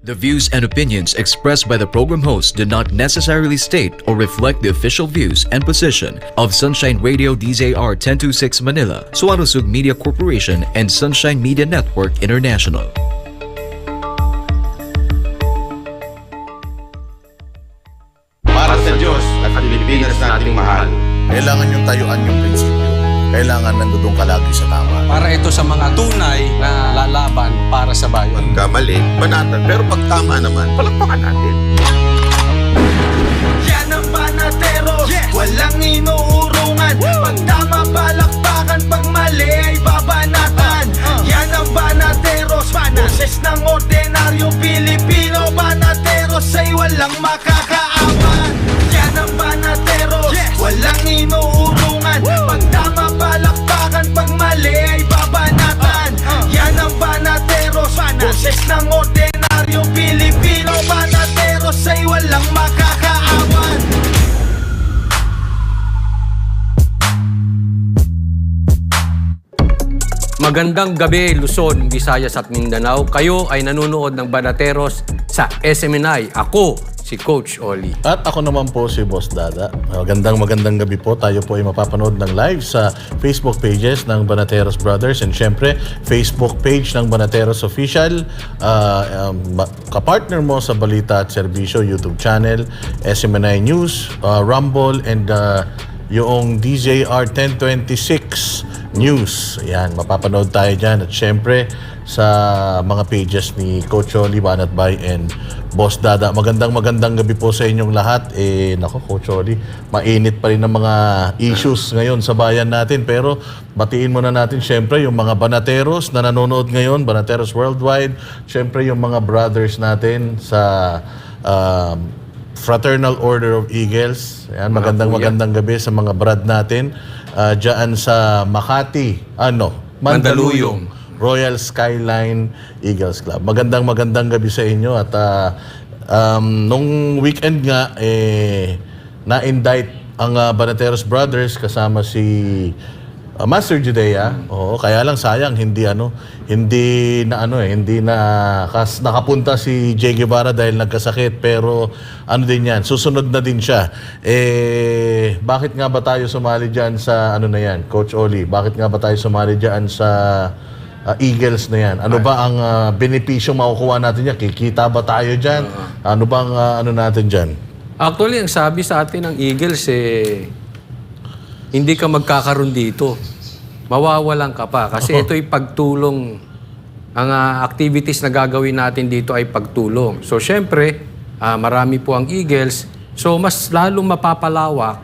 The views and opinions expressed by the program host do not necessarily state or reflect the official views and position of Sunshine Radio DZR 1026 Manila, Suarosug Media Corporation, and Sunshine Media Network International. Para sa Diyos at sa Pilipinas nating mahal. Kailangan yung tayuan yung prinsipyo. Kailangan nandun ka lagi sa tama. Para ito sa mga tunay na lalaban para sa bayan. Pagkamali, banatan. Pero pag tama naman, palakpakan natin. Yan ang Banateros, walang inuurungan. Pag tama, palakpakan. Pag mali, ay babanatan. Yan ang Banateros, boses ng ordinaryong Pilipino. Banateros ay walang makakaawan. Yan ang Banateros, walang inuurungan. Pag tama, palakpakan. Pag mali, ay babanatan. Yan ang Banateros, boses ng ordinaryong Pilipino. Banateros ay walang makakaawan. Magandang gabi, Luzon, Visayas at Mindanao. Kayo ay nanonood ng Banateros sa SMNI. Ako, si Coach Oli. At ako naman po si Boss Dada. Magandang gabi po. Tayo po ay mapapanood ng live sa Facebook pages ng Banateros Brothers and syempre Facebook page ng Banateros Official. Kapartner mo sa Balita at Serbisyo YouTube channel, SMNI News, Rumble, and yung DZR 1026 News. Ayan, mapapanood tayo dyan. At syempre, sa mga pages ni Coach Oli, Banat Bay, and Boss Dada. Magandang gabi po sa inyong lahat. Nako, Coach Oli, mainit pa rin ang mga issues ngayon sa bayan natin. Pero batiin muna natin syempre yung mga Banateros na nanonood ngayon, Banateros Worldwide. Syempre yung mga brothers natin sa Fraternal Order of Eagles. Ayan, magandang gabi sa mga brad natin. Diyan sa Makati, Mandaluyong Royal Skyline Eagles Club. Magandang gabi sa inyo. At nung weekend nga, na-indict ang Banateros Brothers kasama si Master Judea. Oo, kaya lang sayang hindi nakapunta si Jay Guevara dahil nagkasakit, pero din yan, susunod na din siya. Bakit nga ba tayo sumali diyan sa Coach Oli? Bakit nga ba tayo sumali diyan sa Eagles na yan? Ano ba ang benepisyo makukuha natin diyan? Kikita ba tayo diyan? Ano bang natin diyan? Actually, ang sabi sa atin ng Eagles, hindi ka magkakaroon dito. Mawawalan ka pa. Kasi ito'y pagtulong. Ang activities na gagawin natin dito ay pagtulong. So, syempre, marami po ang Eagles. So, mas lalong mapapalawak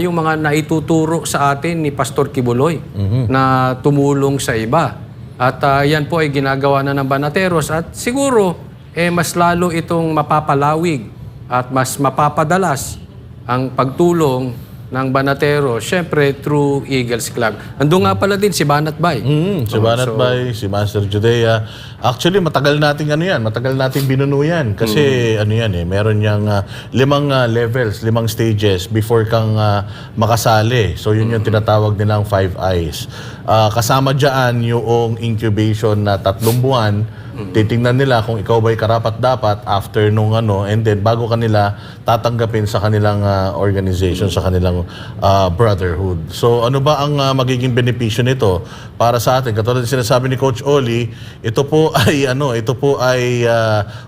yung mga naituturo sa atin ni Pastor Kibuloy na tumulong sa iba. At yan po ay ginagawa na ng Banateros. At siguro, mas lalo itong mapapalawig at mas mapapadalas ang pagtulong ng Banateros, syempre through Eagles Club. Andun nga pala din si Banat Bay. Si Banat Bay, si Master Judea. Actually, matagal nating binuno yan. Kasi meron niyang 5 levels, 5 stages before kang makasali. So yun yung tinatawag nilang 5 eyes. Kasama dyan yung incubation na 3 buwan. Titingnan nila kung ikaw ba'y karapat-dapat after nung and then bago kanila tatanggapin sa kanilang organization, sa kanilang brotherhood. So ano ba ang magiging benepisyo nito para sa atin? Katulad ng sinasabi ni Coach Oli, ito po ay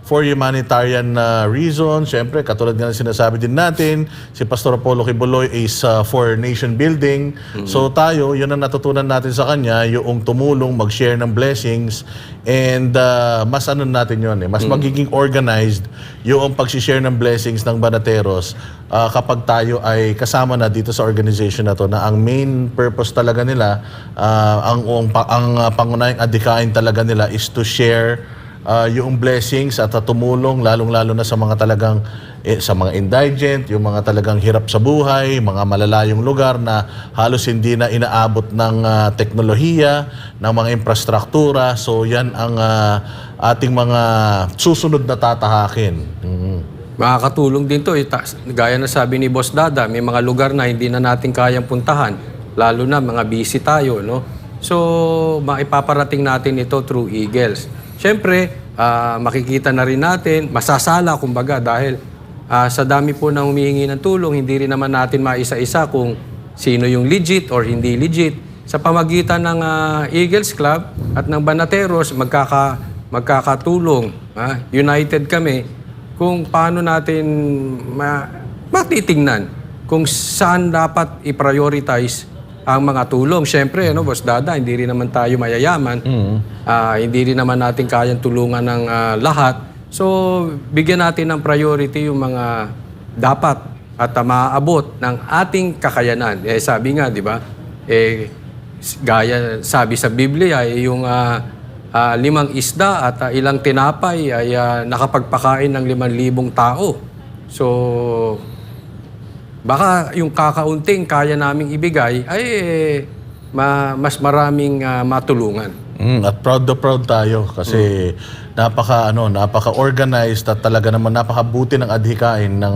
for humanitarian reasons. Siyempre, katulad nga ng sinasabi din natin, si Pastor Apollo Kibuloy is for nation building. So tayo, yun ang natutunan natin sa kanya, yung tumulong, mag-share ng blessings, and mas natin yun mas magiging organized yung pag-share ng blessings ng Banateros kapag tayo ay kasama na dito sa organization na to, na ang main purpose talaga nila, ang pangunahing adhikain talaga nila is to share yung blessings at tumulong lalong-lalo na sa mga talagang sa mga indigent, yung mga talagang hirap sa buhay, mga malalayong lugar na halos hindi na inaabot ng teknolohiya, ng mga infrastruktura. So yan ang ating mga susunod na tatahakin. Makakatulong din to. Gaya na sabi ni Boss Dada, may mga lugar na hindi na natin kayang puntahan. Lalo na mga busy tayo, no? So, maipaparating natin ito through Eagles. Siyempre, makikita na rin natin, masasala kumbaga dahil sa dami po ng humihingi ng tulong, hindi rin naman natin maisa-isa kung sino yung legit or hindi legit. Sa pamagitan ng Eagles Club at ng Banateros, magkakatulong, united kami, kung paano natin matitingnan kung saan dapat i-prioritize ang mga tulong. Siyempre, Boss Dada, hindi rin naman tayo mayayaman. Hindi rin naman natin kayang tulungan ng lahat. So, bigyan natin ng priority yung mga dapat at maaabot ng ating kakayanan. Sabi nga, di ba? Gaya sabi sa Biblia, yung 5 isda at ilang tinapay ay nakapagpakain ng 5,000 tao. So, baka yung kakaunting kaya naming ibigay ay mas maraming matulungan. At proud tayo kasi napaka-organized at talaga naman napakabuti ng adhikain ng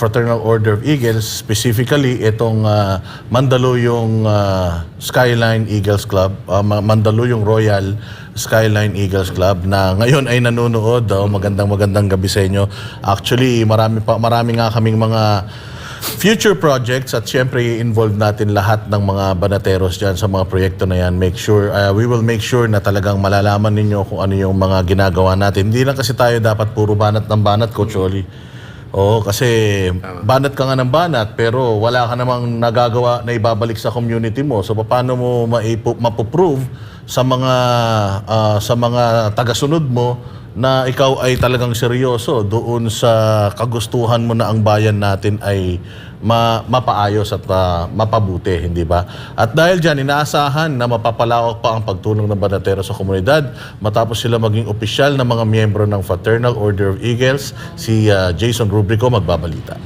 Fraternal Order of Eagles, specifically itong Mandaluyong Skyline Eagles Club, Mandaluyong Royal Skyline Eagles Club na ngayon ay nanonood. Magandang gabi sa inyo. Actually, marami nga kaming mga future projects at syempre i-involve natin lahat ng mga Banateros dyan sa mga proyekto na yan. We will make sure na talagang malalaman ninyo kung ano yung mga ginagawa natin. Hindi lang kasi tayo dapat puro banat ng banat, Coach Oli. Oo, kasi banat ka nga ng banat pero wala ka namang nagagawa na ibabalik sa community mo. So paano mo mapoprove sa mga tagasunod mo na ikaw ay talagang seryoso doon sa kagustuhan mo na ang bayan natin ay mapaayos at mapabuti, hindi ba? At dahil dyan, inaasahan na mapapalawak pa ang pagtulong ng Banatero sa komunidad matapos sila maging opisyal na mga miyembro ng Fraternal Order of Eagles. Si Jason Rubrico magbabalita.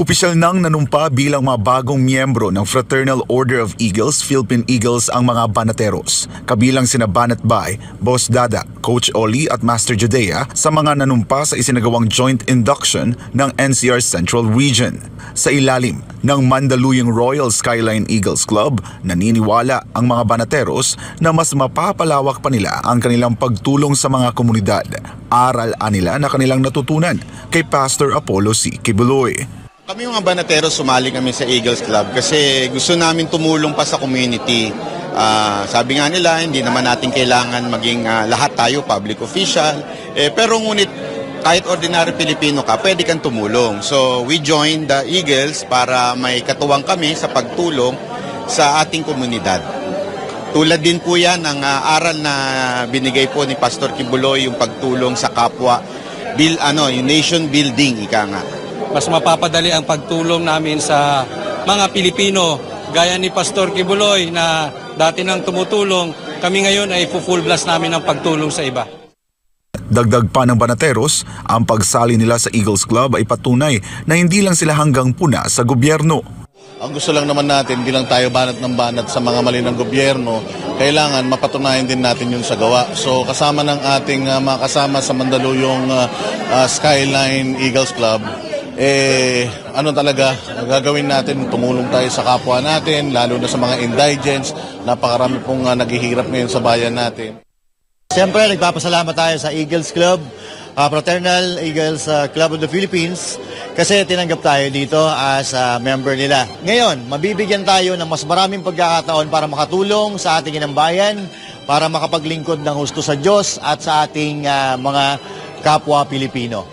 Opisyal nang nanumpa bilang mga bagong miyembro ng Fraternal Order of Eagles, Philippine Eagles ang mga Banateros. Kabilang sina Banat Bay, Boss Dada, Coach Oli at Master Judea sa mga nanumpa sa isinagawang joint induction ng NCR Central Region. Sa ilalim ng Mandaluyong Royal Skyline Eagles Club, naniniwala ang mga Banateros na mas mapapalawak pa nila ang kanilang pagtulong sa mga komunidad. Aral nila na kanilang natutunan kay Pastor Apollo C. Kibuloy. Kami mga Banateros, sumali kami sa Eagles Club kasi gusto namin tumulong pa sa community. Sabi nga nila, hindi naman natin kailangan maging lahat tayo public official. Pero ngunit kahit ordinary Pilipino ka, pwede kang tumulong. So we joined the Eagles para may katuwang kami sa pagtulong sa ating komunidad. Tulad din po yan ng aral na binigay po ni Pastor Kibuloy, yung pagtulong sa kapwa, yung nation building, ika nga. Mas mapapadali ang pagtulong namin sa mga Pilipino. Gaya ni Pastor Kibuloy na dati nang tumutulong, kami ngayon ay full blast namin ang pagtulong sa iba. Dagdag pa ng Banateros, ang pagsali nila sa Eagles Club ay patunay na hindi lang sila hanggang puna sa gobyerno. Ang gusto lang naman natin, bilang tayo banat ng banat sa mga mali ng gobyerno, kailangan mapatunayan din natin yun sa gawa. So kasama ng ating mga kasama sa Mandaluyong Skyline Eagles Club, talaga gagawin natin, tumulong tayo sa kapwa natin, lalo na sa mga indigents. Napakarami pong naghihirap ngayon sa bayan natin. Siyempre, nagpapasalamat tayo sa Eagles Club, Fraternal Eagles Club of the Philippines, kasi tinanggap tayo dito as member nila. Ngayon, mabibigyan tayo ng mas maraming pagkakataon para makatulong sa ating inambayan, para makapaglingkod ng husto sa Diyos at sa ating mga kapwa Pilipino.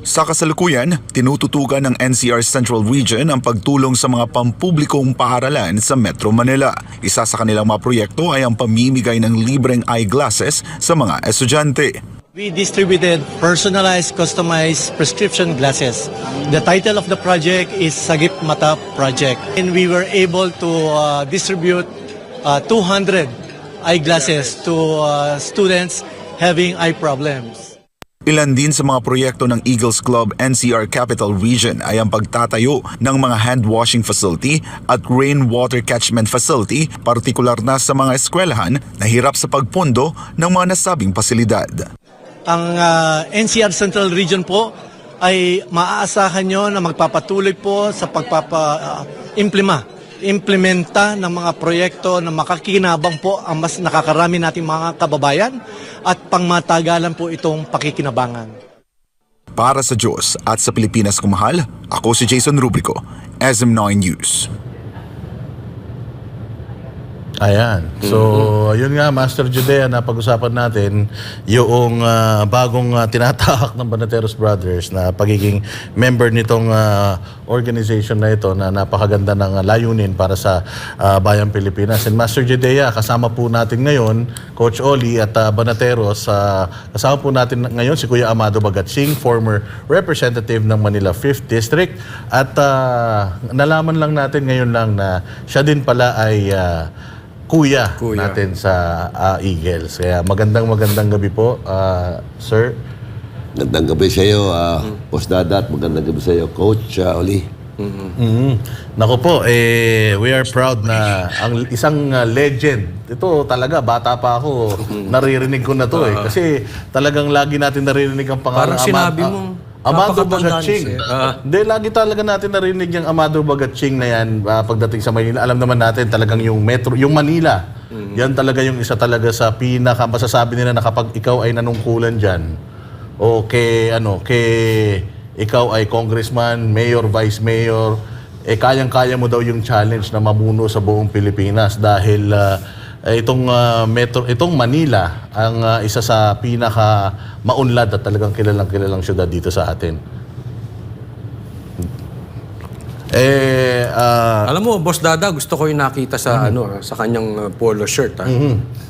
Sa kasalukuyan, tinututukan ng NCR Central Region ang pagtulong sa mga pampublikong paaralan sa Metro Manila. Isa sa kanilang mga proyekto ay ang pamimigay ng libreng eyeglasses sa mga estudyante. We distributed personalized, customized prescription glasses. The title of the project is Sagip Mata Project. And we were able to distribute 200 eyeglasses to students having eye problems. Ilan din sa mga proyekto ng Eagles Club NCR Capital Region ay ang pagtatayo ng mga hand washing facility at rainwater catchment facility, partikular na sa mga eskwelahan na hirap sa pagpondo ng mga nasabing pasilidad. Ang NCR Central Region po ay maaasahan nyo na magpapatuloy po sa pagpapa-implement implementa ng mga proyekto na makakinabang po ang mas nakakarami nating mga kababayan at pangmatagalan po itong pakikinabangan. Para sa Diyos at sa Pilipinas kumahal, ako si Jason Rubrico, SM9 News. Ayan. So, yun nga, Master Judea, na pag-usapan natin yung bagong tinatahak ng Banateros Brothers na pagiging member nitong organization na ito na napakaganda ng layunin para sa Bayang Pilipinas. And Master Judea, kasama po natin ngayon, Coach Oli at Banateros, kasama po natin ngayon si Kuya Amado Bagatsing, former representative ng Manila 5th District. At nalaman lang natin ngayon lang na siya din pala ay kuya natin sa Eagles. Kaya magandang gabi po, sir. Magandang gabi sa iyo, Boss Dada, at magandang gabi sa iyo, Coach Oli. Nako po, we are proud na ang isang legend. Ito talaga, bata pa ako, naririnig ko na to Kasi talagang lagi natin naririnig ang pangalan. Parang sinabi mo, Amado napakatandaan Bagatsing. siya. Hindi, lagi talaga natin narinig yung Amado Bagatsing na yan pagdating sa Manila. Alam naman natin talagang yung metro, yung Manila. Yan talaga yung isa talaga sa pinaka masasabi nila na kapag ikaw ay nanungkulan dyan o ikaw ay congressman, mayor, vice mayor, kayang-kaya mo daw yung challenge na mamuno sa buong Pilipinas dahil itong Manila ang isa sa pinaka maunlad at talagang kilalang syudad dito sa atin. Alam mo, Boss Dada, gusto ko yung nakita sa sa kanyang polo shirt.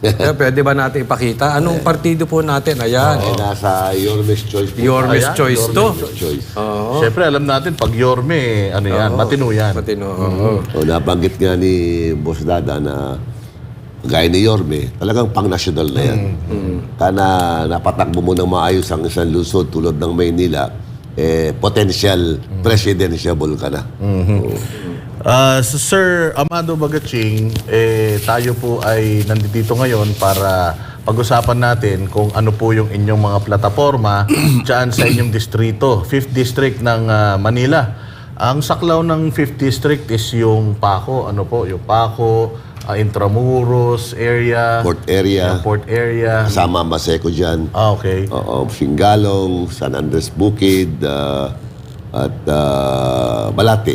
Kaya pwede ba natin ipakita? Anong partido po natin? Ayan. Nasa Yorme's Choice po. Yorme's Ayan, Choice to. Choice. Siyempre, alam natin, pag Yorme, yan, matino yan. Matino. O, nabanggit nga ni Boss Dada na gaya ni Yorme, talagang pang-national na yan. Kana napatakbo mo ng maayos ang isang lungsod tulad ng Maynila, potential presidentiable ka na. Sir Amado Bagatsing, tayo po ay nandito ngayon para pag-usapan natin kung ano po yung inyong mga plataforma dyan sa inyong distrito, 5th District ng Manila. Ang saklaw ng 5th District is yung Paco, yung Paco, Intramuros area, Port area. yung Port area. Kasama Maseco dyan. Okay. Oo, Singalong, San Andres Bukid, at Malate.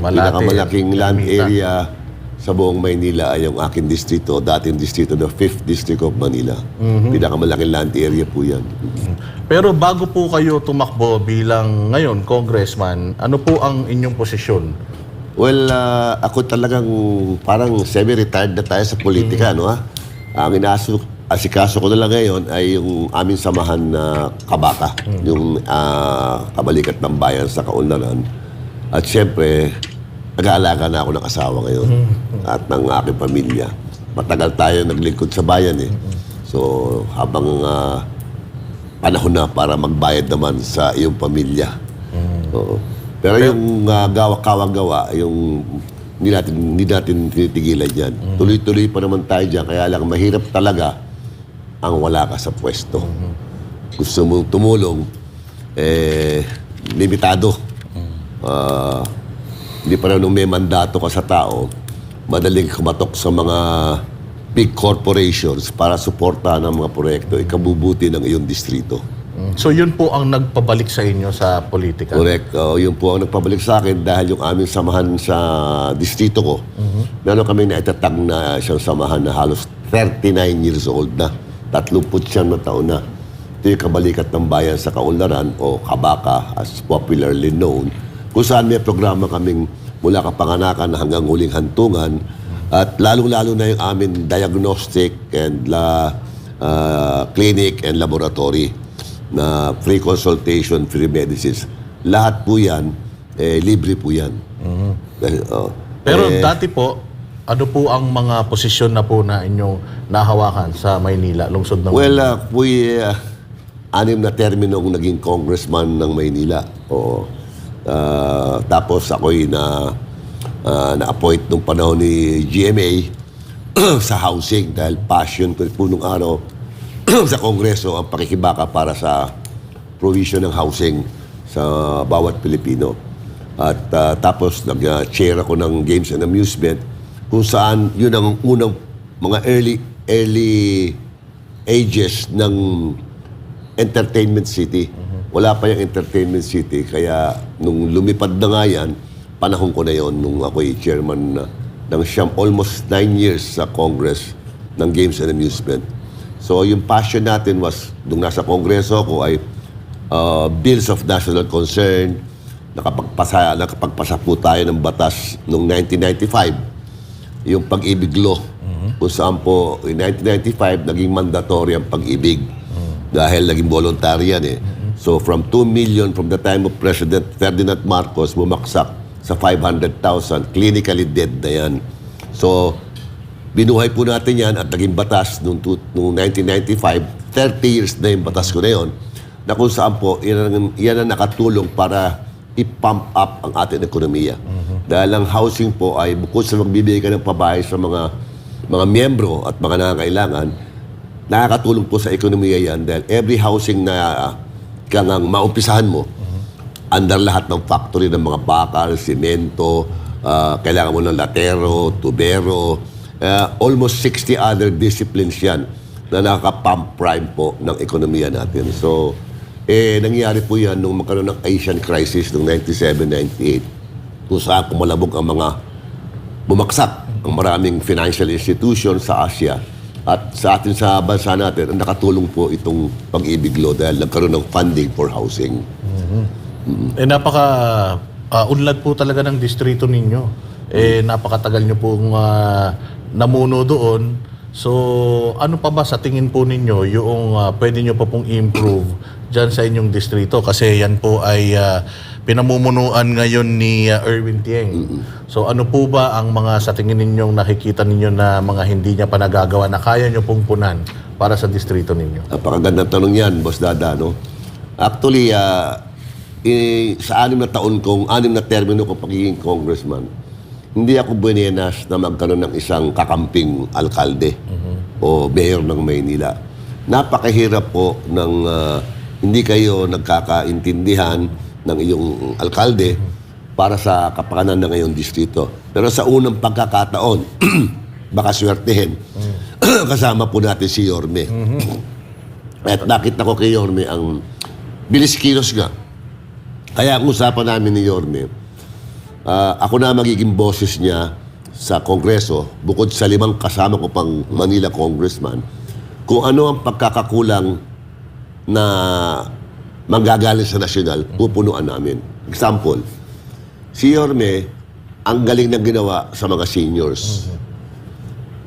Malate. Pinakamalaking land Ermita. area sa buong Maynila ay yung aking distrito, dating distrito ng 5th District of Manila. Pinakamalaking land area po yan. Pero bago po kayo tumakbo bilang ngayon congressman, ano po ang inyong posisyon? Well, ako talagang parang semi-retired na tayo sa politika, no ha? Ang asikaso ko na lang ngayon ay yung aming samahan na Kabaka, yung kabalikat ng bayan sa Kaunlaran. At siyempre, nag-aalaga na ako ng asawa ngayon at ng aking pamilya. Matagal tayo naglingkod sa bayan So, habang panahon na para magbayad naman sa iyong pamilya. Oo. Pero yung gawa-gawa, yung hindi natin tinitigilan yan. Tuloy-tuloy pa naman tayo dyan. Kaya lang mahirap talaga ang wala ka sa pwesto. Gusto mong tumulong, limitado. Hindi pa rin nung may mandato ka sa tao, madaling kumatok sa mga big corporations para suportahan ang mga proyekto, ikabubuti ng iyong distrito. So yun po ang nagpabalik sa inyo sa politika? Correct. Yun po ang nagpabalik sa akin dahil yung aming samahan sa distrito ko, meron kami naitatag na siyang samahan na halos 39 years old na. 39 na taon na. Ito yung kabalikat ng bayan sa Kaunlaran o Kabaka as popularly known, kung saan may programa kaming mula kapanganakan hanggang huling hantungan at lalong-lalo na yung aming diagnostic and clinic and laboratory na free consultation, free medicines. Lahat po yan, libre po yan. Pero dati po, ano po ang mga posisyon na po na inyong nahawakan sa Maynila, lungsod ng Maynila? Well, 6 na terminong naging congressman ng Maynila. Oo. Tapos ako'y na-appoint nung panahon ni GMA sa housing dahil passion ko po nung araw sa Kongreso ang pakikibaka para sa provision ng housing sa bawat Pilipino. At tapos nag-chair ako ng Games and Amusement kung saan yun ang unang mga early ages ng Entertainment City. Wala pa yung Entertainment City, kaya nung lumipad na nga yan, panahon ko na yon nung ako'y chairman ng almost 9 years sa Congress ng Games and Amusement. So yung passion natin was, nung nasa Kongreso ako ay bills of national concern, nakapagpasa po tayo ng batas noong 1995, yung Pag-ibig Law, kung saan po, in 1995, naging mandatory ang pag-ibig dahil naging voluntary yan eh. So from 2 million from the time of President Ferdinand Marcos, bumaksak sa 500,000, clinically dead na yan. So, binuhay po natin yan at naging batas noong 1995, 30 years na yung batas ko na yun, na kung saan po, yan ang nakatulong para i-pump up ang ating ekonomiya. Dahil ang housing po ay bukod sa magbibigay ka ng pabahay sa mga miyembro at mga nangangailangan, nakakatulong po sa ekonomiya yan dahil every housing na kang maumpisahan mo, under lahat ng factory ng mga bakal, simento, kailangan mo ng latero, tubero, almost 60 other disciplines yan na nakaka-pump prime po ng ekonomiya natin. So, nangyari po yan nung magkaroon ng Asian crisis noong 97-98 kung saan kumalabog ang mga bumaksak ang maraming financial institutions sa Asia. At sa atin sa bansa natin, nakatulong po itong Pag-ibig Law dahil nagkaroon ng funding for housing. Unlad po talaga ng distrito ninyo. Napakatagal nyo pong namuno doon. So, ano pa ba sa tingin po ninyo yung pwede nyo pa pong improve dyan sa inyong distrito? Kasi yan po ay pinamumunuan ngayon ni Erwin Tieng. So, ano po ba ang mga sa tingin ninyong nakikita ninyo na mga hindi niya pa nagagawa na kaya nyo pong punan para sa distrito ninyo? Napakagandang tanong yan, Boss Dada, no? Actually, sa 6 na termino ko pagiging congressman, hindi ako buenas na magkaroon ng isang kakamping alkalde o mayor ng Maynila. Napakahirap po ng hindi kayo nagkakaintindihan ng iyong alkalde para sa kapakanan ng iyong distrito. Pero sa unang pagkakataon, baka swertehin, kasama po natin si Yorme. At nakita ko kay Yorme ang bilis kilos nga. Kaya ang usapan namin ni Yorme, ako na magiging boses niya sa Kongreso, bukod sa 5 kasama ko pang Manila congressman, kung ano ang pagkakakulang na manggagaling sa nasyonal, pupunuan namin. Example, si Yorme, ang galing ng ginawa sa mga seniors.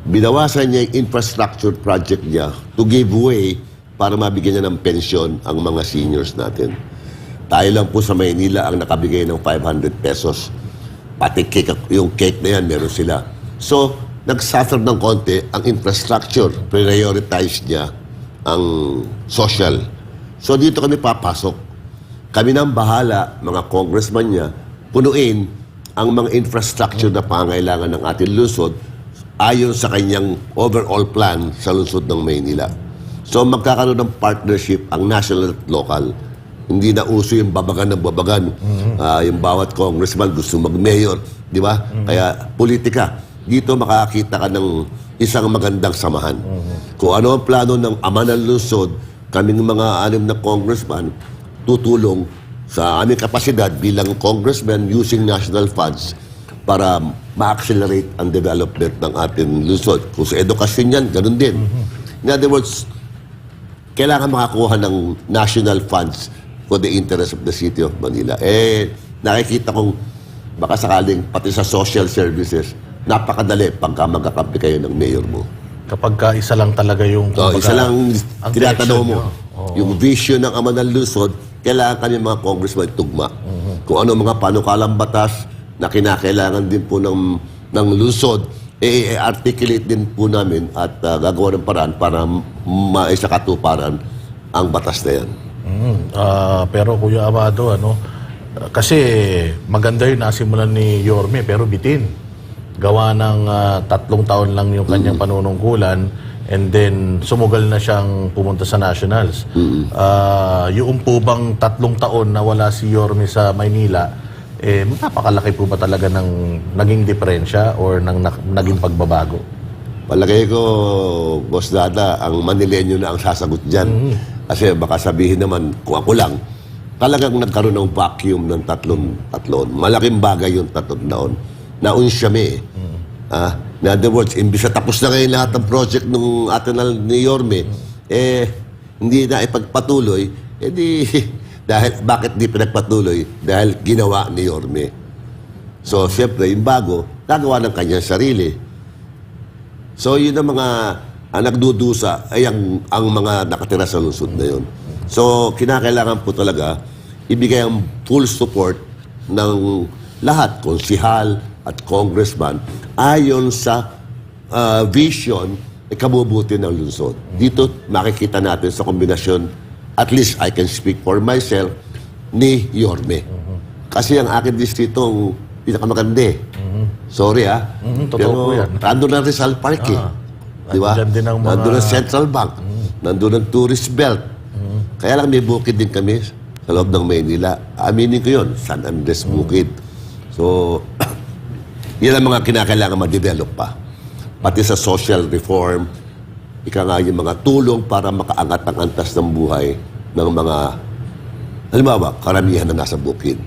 Binawasan niya yung infrastructure project niya to give way para mabigyan niya ng pensyon ang mga seniors natin. Tayo lang po sa Maynila ang nakabigay ng 500 pesos. Pati cake, yung cake na yan, meron sila. So, nagsuffer ng konti ang infrastructure. Prioritize niya ang social. So, dito kami papasok. Kami nang bahala, mga congressman niya, punuin ang mga infrastructure na pangailangan ng ating lungsod ayon sa kanyang overall plan sa lungsod ng Maynila. So, magkakaroon ng partnership ang national at local. Hindi na uso yung babagan ng babagan. Yung bawat congressman gusto mag-mayor, di ba? Kaya politika. Dito makakita ka ng isang magandang samahan. Kung ano ang plano ng ama ng lungsod, kaming mga 6 na congressman tutulong sa aming kapasidad bilang congressman using national funds para ma-accelerate ang development ng ating lungsod. Kung sa edukasyon yan, ganun din. In other words, kailangan makakuha ng national funds for the interest of the city of Manila. Nakikita kong baka sakaling pati sa social services, napakadali pagka magkakampi kayo ng mayor mo. Kapag isa lang talaga yung... isa lang tinatanong mo. Oh. Yung vision ng ama ng lungsod, kailangan kami mga congressman tugma. Kung ano mga panukalang batas na kinakailangan din po ng lungsod, articulate din po namin at gagawa ng paraan para maisakatuparan ang batas na yan. Pero Kuya Amado, kasi maganda yun nasimulan ni Yorme, pero bitin. Gawa ng 3 taon lang yung kanyang panunungkulan and then sumugal na siyang pumunta sa nationals. Yung po bang 3 taon na wala si Yorme sa Maynila, napakalaki po ba talaga ng naging diferensya or naging pagbabago? Palagay ko, Boss Dada, ang Manileño na ang sasagot dyan. Kasi baka sabihin naman, kung ako lang, talagang nagkaroon ng vacuum ng tatlon. Malaking bagay yung 3 taon. Naunsyami eh. In other words, imbis na tapos na ngayon lahat ng project ng atin ni Yorme, hindi na ipagpatuloy, bakit di pinagpatuloy? Dahil ginawa ni Yorme. So, siyempre, yung bago, nagawa ng kanyang sarili. So, yun ang mga nagdudusa ay ang mga nakatira sa lungsod na yun. So, kinakailangan po talaga ibigay ang full support ng lahat, konsihal at congressman, ayon sa vision ay kabubuti ng lungsod. Dito makikita natin sa kombinasyon, at least I can speak for myself, ni Yorme. Kasi ang aking distrito ang pinakamaganda eh. Sorry Totoo po yan. Nandun ang Rizal Park eh. Di ba? Andyan din ang mga- Nandun ang Central Bank. Nandun ang Tourist Belt. Kaya lang may bukid din kami sa loob ng Maynila. Aminin ko yun, San Andres Bukid. So, yan ang mga kinakailangan ma-develop pa. Pati sa social reform, yung mga tulong para makaangat ang antas ng buhay ng mga, halimbawa, karamihan na nasa bukid.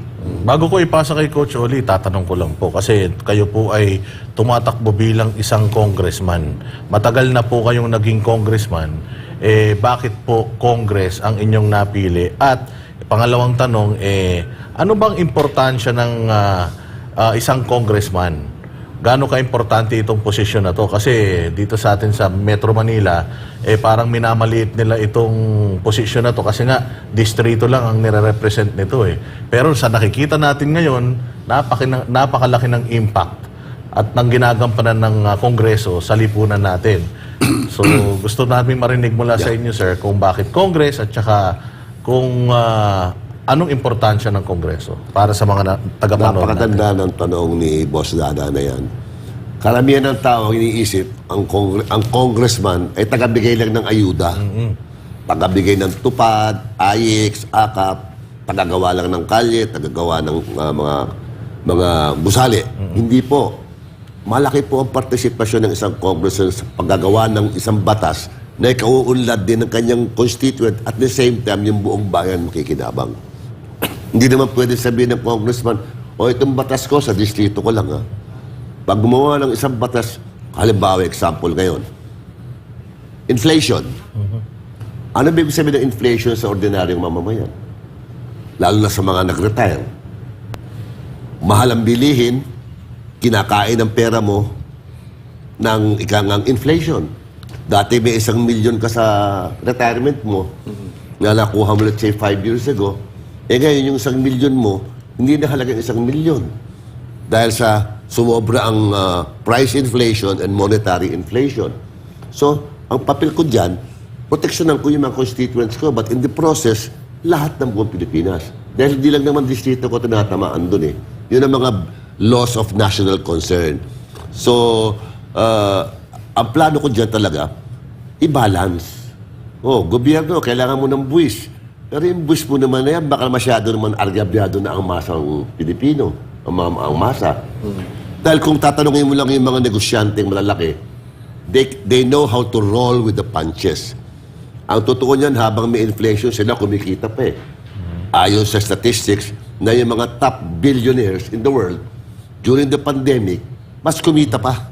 Bago ko ipasa kay Coach Oli, tatanong ko lang po. Kasi kayo po ay tumatakbo bilang isang congressman. Matagal na po kayong naging congressman. Bakit po Congress ang inyong napili? At pangalawang tanong, ano bang importansya ng isang congressman? Gaano ka-importante itong posisyon na to? Kasi dito sa atin sa Metro Manila, parang minamaliit nila itong posisyon na to kasi nga, distrito lang ang nire-represent nito eh. Pero sa nakikita natin ngayon, napakalaki ng impact at ng ginagampanan ng Kongreso sa lipunan natin. So gusto namin marinig mula sa inyo, sir, kung bakit Congress at saka kung anong importansya ng Kongreso para sa mga tagapanood natin. Napakaganda ng tanong ni Boss Dada na yan. Karamihan ng tao ang iniisip, ang congressman ay tagabigay lang ng ayuda. Tagabigay ng tupad, AIX, AKAP, tagagawa lang ng kalye, tagagawa ng mga gusali. Hindi po. Malaki po ang partisipasyon ng isang congressman sa paggagawa ng isang batas na ikauunlad din ng kanyang constituent at the same time yung buong bayan makikinabang. Hindi naman pwede sabihin ng congressman, itong batas ko sa distrito ko lang ha. Pag gumawa ng isang batas, halimbawa example ngayon, inflation. Ano ibig sabihin ng inflation sa ordinaryong mamamayan? Lalo na sa mga nag-retire. Mahal ang bilihin, kinakain ang pera mo ng ikangang inflation. Dati may 1 million ka sa retirement mo, na nakuha mo let's say 5 years ago, ngayon yung 1 million mo, hindi na halagang 1 million. Dahil sa sumobra ang price inflation and monetary inflation. So, ang papel ko dyan, proteksyonan ko yung mga constituents ko, but in the process, lahat ng buong Pilipinas. Dahil hindi lang naman distrito ko tinatamaan dun eh. Yun ang mga laws of national concern. So, ang plano ko dyan talaga, i-balance. Gobyerno, kailangan mo ng buwis. Pero yung buwis mo naman na yan, baka masyado naman argabyado na ang masang Pilipino, ang masa. Dahil kung tatanungin mo lang yung mga negosyanteng malalaki, they know how to roll with the punches. Ang totoo niyan, habang may inflation, sila kumikita pa eh. Ayon sa statistics, na yung mga top billionaires in the world, during the pandemic, mas kumita pa.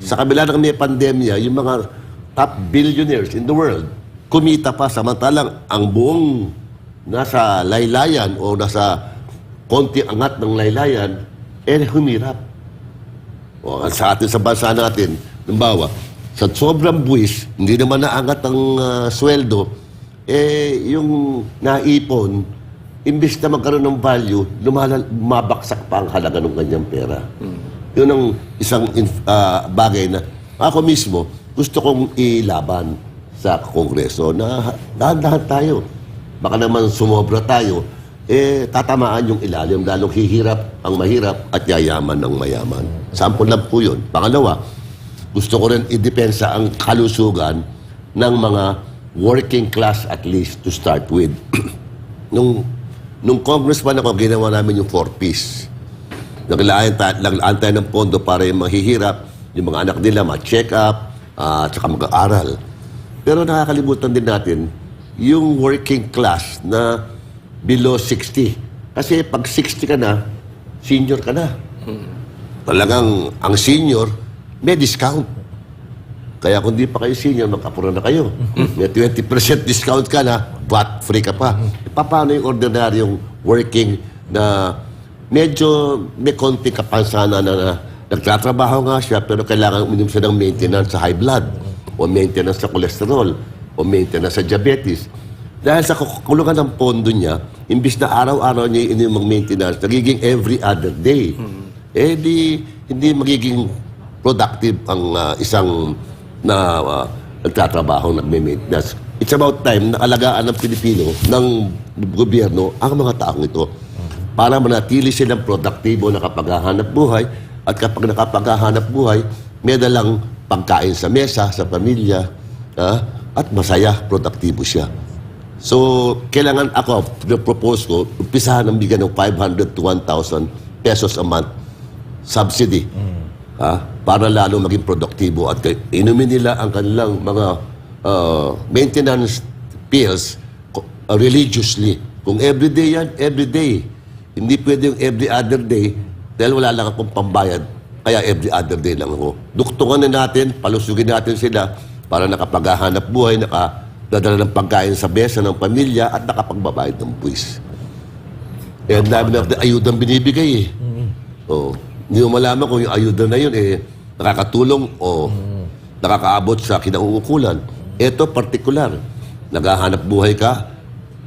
Sa kabila ng may pandemya, yung mga top billionaires in the world, kumita pa. Samantalang ang buong nasa laylayan o nasa konti angat ng laylayan, humirap. Sa atin, sa bansa natin, halimbawa, sa sobrang buwis, hindi naman naangat ang sweldo, yung naipon, imbis na magkaroon ng value, lumabaksak pa ang halaga ng kanyang pera. Yun ang isang bagay na ako mismo gusto kong ilaban sa Kongreso na dahan-dahan tayo. Baka naman sumobra tayo, tatamaan yung ilalim, lalong hihirap ang mahirap at yayaman ng mayaman. Sample lang po yun. Pangalawa, gusto ko rin idepensa ang kalusugan ng mga working class at least to start with. Nung congressman ako, ginawa namin yung 4 Ps. Naglaan tayo ng pondo para yung mahihirap, yung mga anak nila, ma-check up, at saka mag-aaral. Pero nakakalimutan din natin yung working class na below 60. Kasi pag 60 ka na, senior ka na. Talagang ang senior, may discount. Kaya kung di pa kayo senior, magkapura na kayo. May 20% discount ka na, VAT free ka pa. Paano yung ordinaryong working na medyo may konting kapansanan na nagtatrabaho nga siya pero kailangan uminom siya ng maintenance sa high blood o maintenance sa cholesterol o maintenance sa diabetes. Dahil sa kulungan ng pondo niya, imbis na araw-araw niya ininom ng maintenance, nagiging every other day. Hindi magiging productive ang isang nagtatrabaho, nagme-maintenance. It's about time na alagaan ng Pilipino, ng gobyerno, ang mga taong ito para manatili silang produktibo na kapaghahanap buhay at kapag nakapaghahanap buhay, may dalang pagkain sa mesa, sa pamilya, at masaya, produktibo siya. So, kailangan ako, propose ko, umpisahan ng bigyan ng 500 to 1,000 pesos a month subsidy para lalo maging produktibo at inumin nila ang kanilang mga maintenance pills religiously. Kung everyday yan, everyday. Hindi pwede yung every other day dahil wala lang akong pambayad. Kaya every other day lang ako. Duktungan na natin, palusugin natin sila para nakapaghahanap buhay, nakadadala ng pagkain sa mesa ng pamilya at nakapagbabayad ng buwis. Eh, ang dami na ayudang binibigay eh. Hindi mo malaman kung yung ayuda na yun nakakatulong o nakakaabot sa kinauukulan. Ito, particular. Naghahanap buhay ka,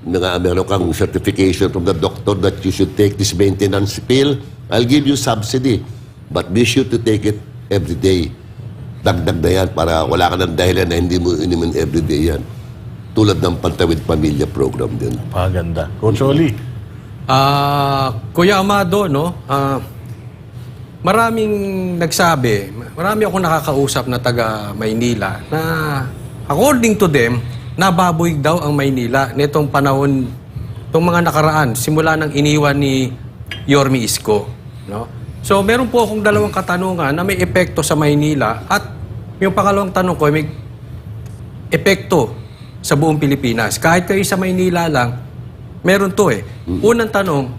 meron kang certification from the doctor that you should take this maintenance pill, I'll give you subsidy. But be sure to take it every day. Dagdag na yan para wala ka ng dahilan na hindi mo inimin every day yan. Tulad ng Pantawid Pamilya program din. Paganda. Coach Oli. Kuya Amado, no? Maraming nagsabi, marami akong nakakausap na taga Maynila na according to them, nababoy daw ang Maynila nitong panahon, itong mga nakaraan, simula nang iniwan ni Yorme Isko. No? So, meron po akong dalawang katanungan na may epekto sa Maynila at yung pangalawang tanong ko, may epekto sa buong Pilipinas. Kahit kayo sa Maynila lang, meron to eh. Unang tanong,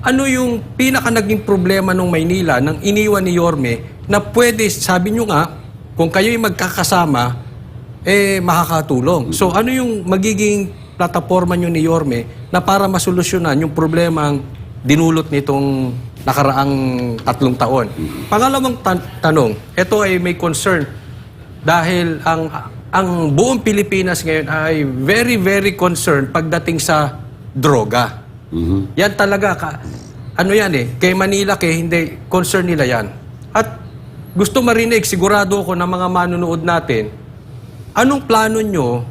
ano yung pinaka naging problema ng Maynila nang iniwan ni Yorme na pwede, sabi nyo nga, kung kayo'y magkakasama, makakatulong. So, ano yung magiging plataforma nyo ni Yorme na para masolusyonan yung problemang dinulot nitong nakaraang 3 taon? Pangalawang tanong, ito ay may concern dahil ang buong Pilipinas ngayon ay very, very concerned pagdating sa droga. Yan talaga, kay Manila, hindi, concern nila yan. At gusto marinig, sigurado ako ng mga manunood natin, anong plano nyo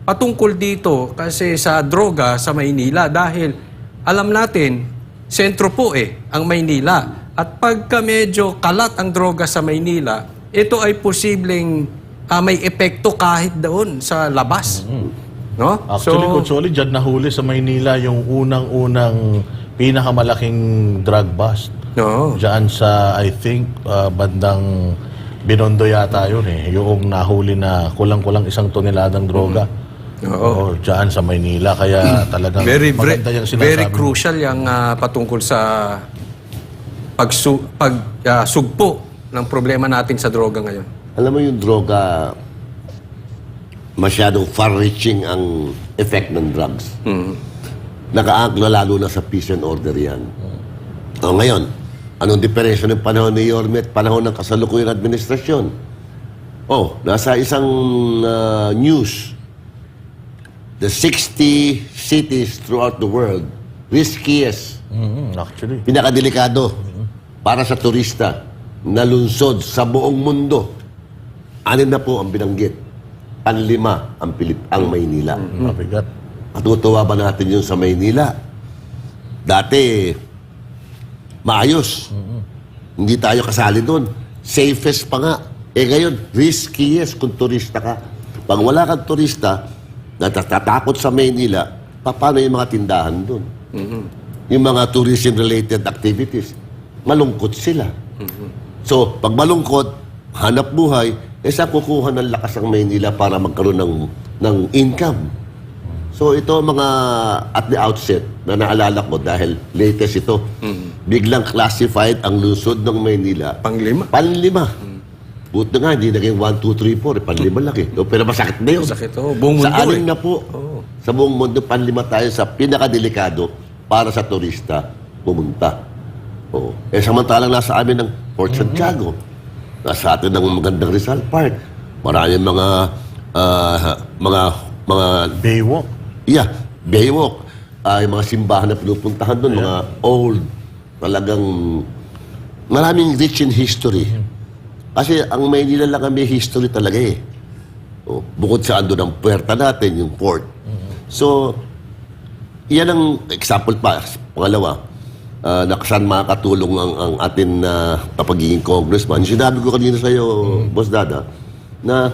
patungkol dito kasi sa droga sa Maynila? Dahil alam natin, sentro po ang Maynila. At pagka medyo kalat ang droga sa Maynila, ito ay posibleng may epekto kahit doon sa labas. No? Actually, Coach Oli, dyan nahuli sa Maynila yung unang-unang pinakamalaking drug bust. No. Diyan sa, I think, bandang Binondo yata yun yung nahuli na kulang-kulang 1 toneladang droga. Oo. Diyan sa Maynila. Kaya talagang maganda yung sinasabi. Very crucial yung patungkol sa pagsugpo ng problema natin sa droga ngayon. Alam mo yung droga, masyadong far-reaching ang effect ng drugs. Naka-angkla lalo na sa peace and order yan. Ngayon, anong diferensya ng panahon ni Yorme at panahon ng kasalukuyang administrasyon? Nasa isang news, the 60 cities throughout the world, riskiest, actually, pinakadelikado para sa turista na lungsod sa buong mundo. 6 na po ang binanggit. 5 ang Maynila. mabigat. Matutuwa ba natin yun sa Maynila? Dati, maayos. Hindi tayo kasali doon. Safest pa nga. Ngayon, riskiest kung turista ka. Pag wala kang turista, natatakot sa Maynila, paano yung mga tindahan doon? Yung mga tourism-related activities. malungkot sila. So, pag malungkot, hanap buhay, saan kukuha ng lakas ang Maynila para magkaroon ng income? So, ito mga at the outset na naalala ko dahil latest ito, biglang classified ang lungsod ng Maynila. Panglima. Panlima. Buti nga, hindi naging 1, 2, 3, 4. Panlima lang eh. No, pero masakit na yun. Masakit, oh. Buong mundo, Sa anim eh. na po. Sa buong mundo, panlima tayo sa pinakadelikado para sa turista pumunta. Oh. Samantalang nasa amin ng Port Santiago. Nasa atin ng magandang Rizal Park. Maraming mga Baywalk. yeah, Baywalk. Yung mga simbahan na pinupuntahan doon, mga old, talagang maraming rich in history. Kasi ang Maynila lang ang may history talaga eh. Oh, bukod sa ando ng puwerta natin, yung port. So, yan ang example pa. Pangalawa, na saan makakatulong ang atin na pagiging congressman. Sinabi ko kanina sa iyo, Boss Dada, na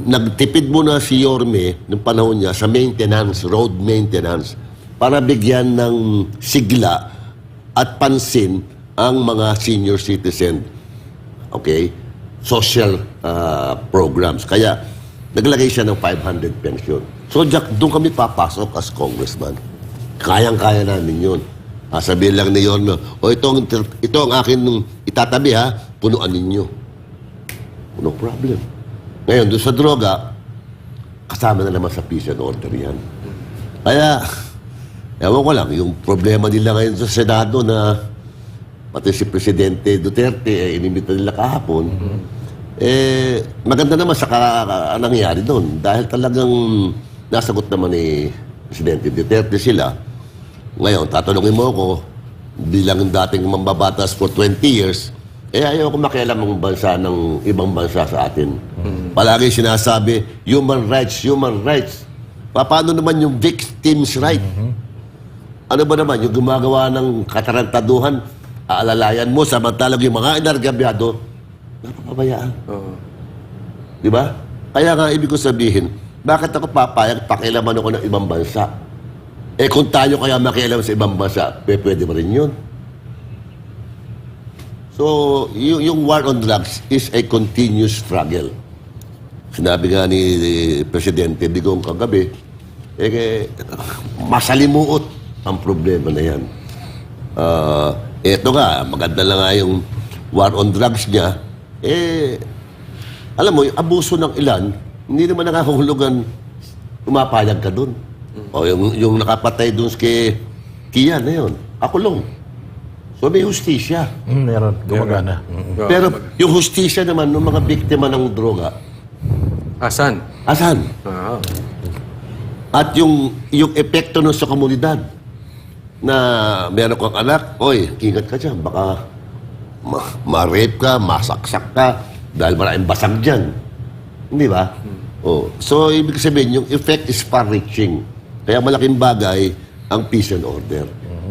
nagtipid muna si Yorme ng panahon niya sa maintenance, road maintenance, para bigyan ng sigla at pansin ang mga senior citizen. Okay? Social programs. Kaya, naglagay siya ng 500 pension. So, Jack, doon kami papasok as congressman. Kayang-kaya namin yun. Sabihin lang ni Yorme, ito ang akin itatabi ha, punuan ninyo. No problem. Ngayon, doon sa droga, kasama na naman sa peace and order yan. Kaya, ewan ko lang, yung problema nila ngayon sa Senado na pati si Presidente Duterte, inimita nila kahapon, maganda naman sa nangyari doon. Dahil talagang nasagot naman ni Presidente Duterte sila. Ngayon, tatanungin mo ako, bilang dating mambabatas for 20 years, ayaw ko makialam ang bansa ng ibang bansa sa atin. Palagi sinasabi, human rights, human rights. Paano naman yung victim's right? Ano ba naman, yung gumagawa ng katarantaduhan, aalalayan mo, samantalang yung mga inargabyado, napapabayaan. Di ba? Kaya nga, ibig ko sabihin, bakit ako papayag, pakialaman ako ng ibang bansa? Kung tayo kaya makialam sa ibang bansa, pwede ba rin yun? So, yung war on drugs is a continuous struggle. Sinabi nga ni Presidente Digong kagabi, masalimuot ang problema na yan. Eto nga, maganda lang nga yung war on drugs niya. Alam mo, yung abuso ng ilan, hindi naman nakakahulugan umapayag ka dun. O yung nakapatay dun kay Kian na yun, akulong. So may hustisya. Meron, gumagana. Pero yung hustisya naman ng mga biktima ng droga, Asan? asan? At yung epekto nun sa komunidad na meron kang anak, oy, ingat ka dyan, baka ma-rape ka, masaksak ka, dahil maraming basag dyan. Hindi ba? So, ibig sabihin, yung effect is far-reaching. Kaya malaking bagay ang peace and order.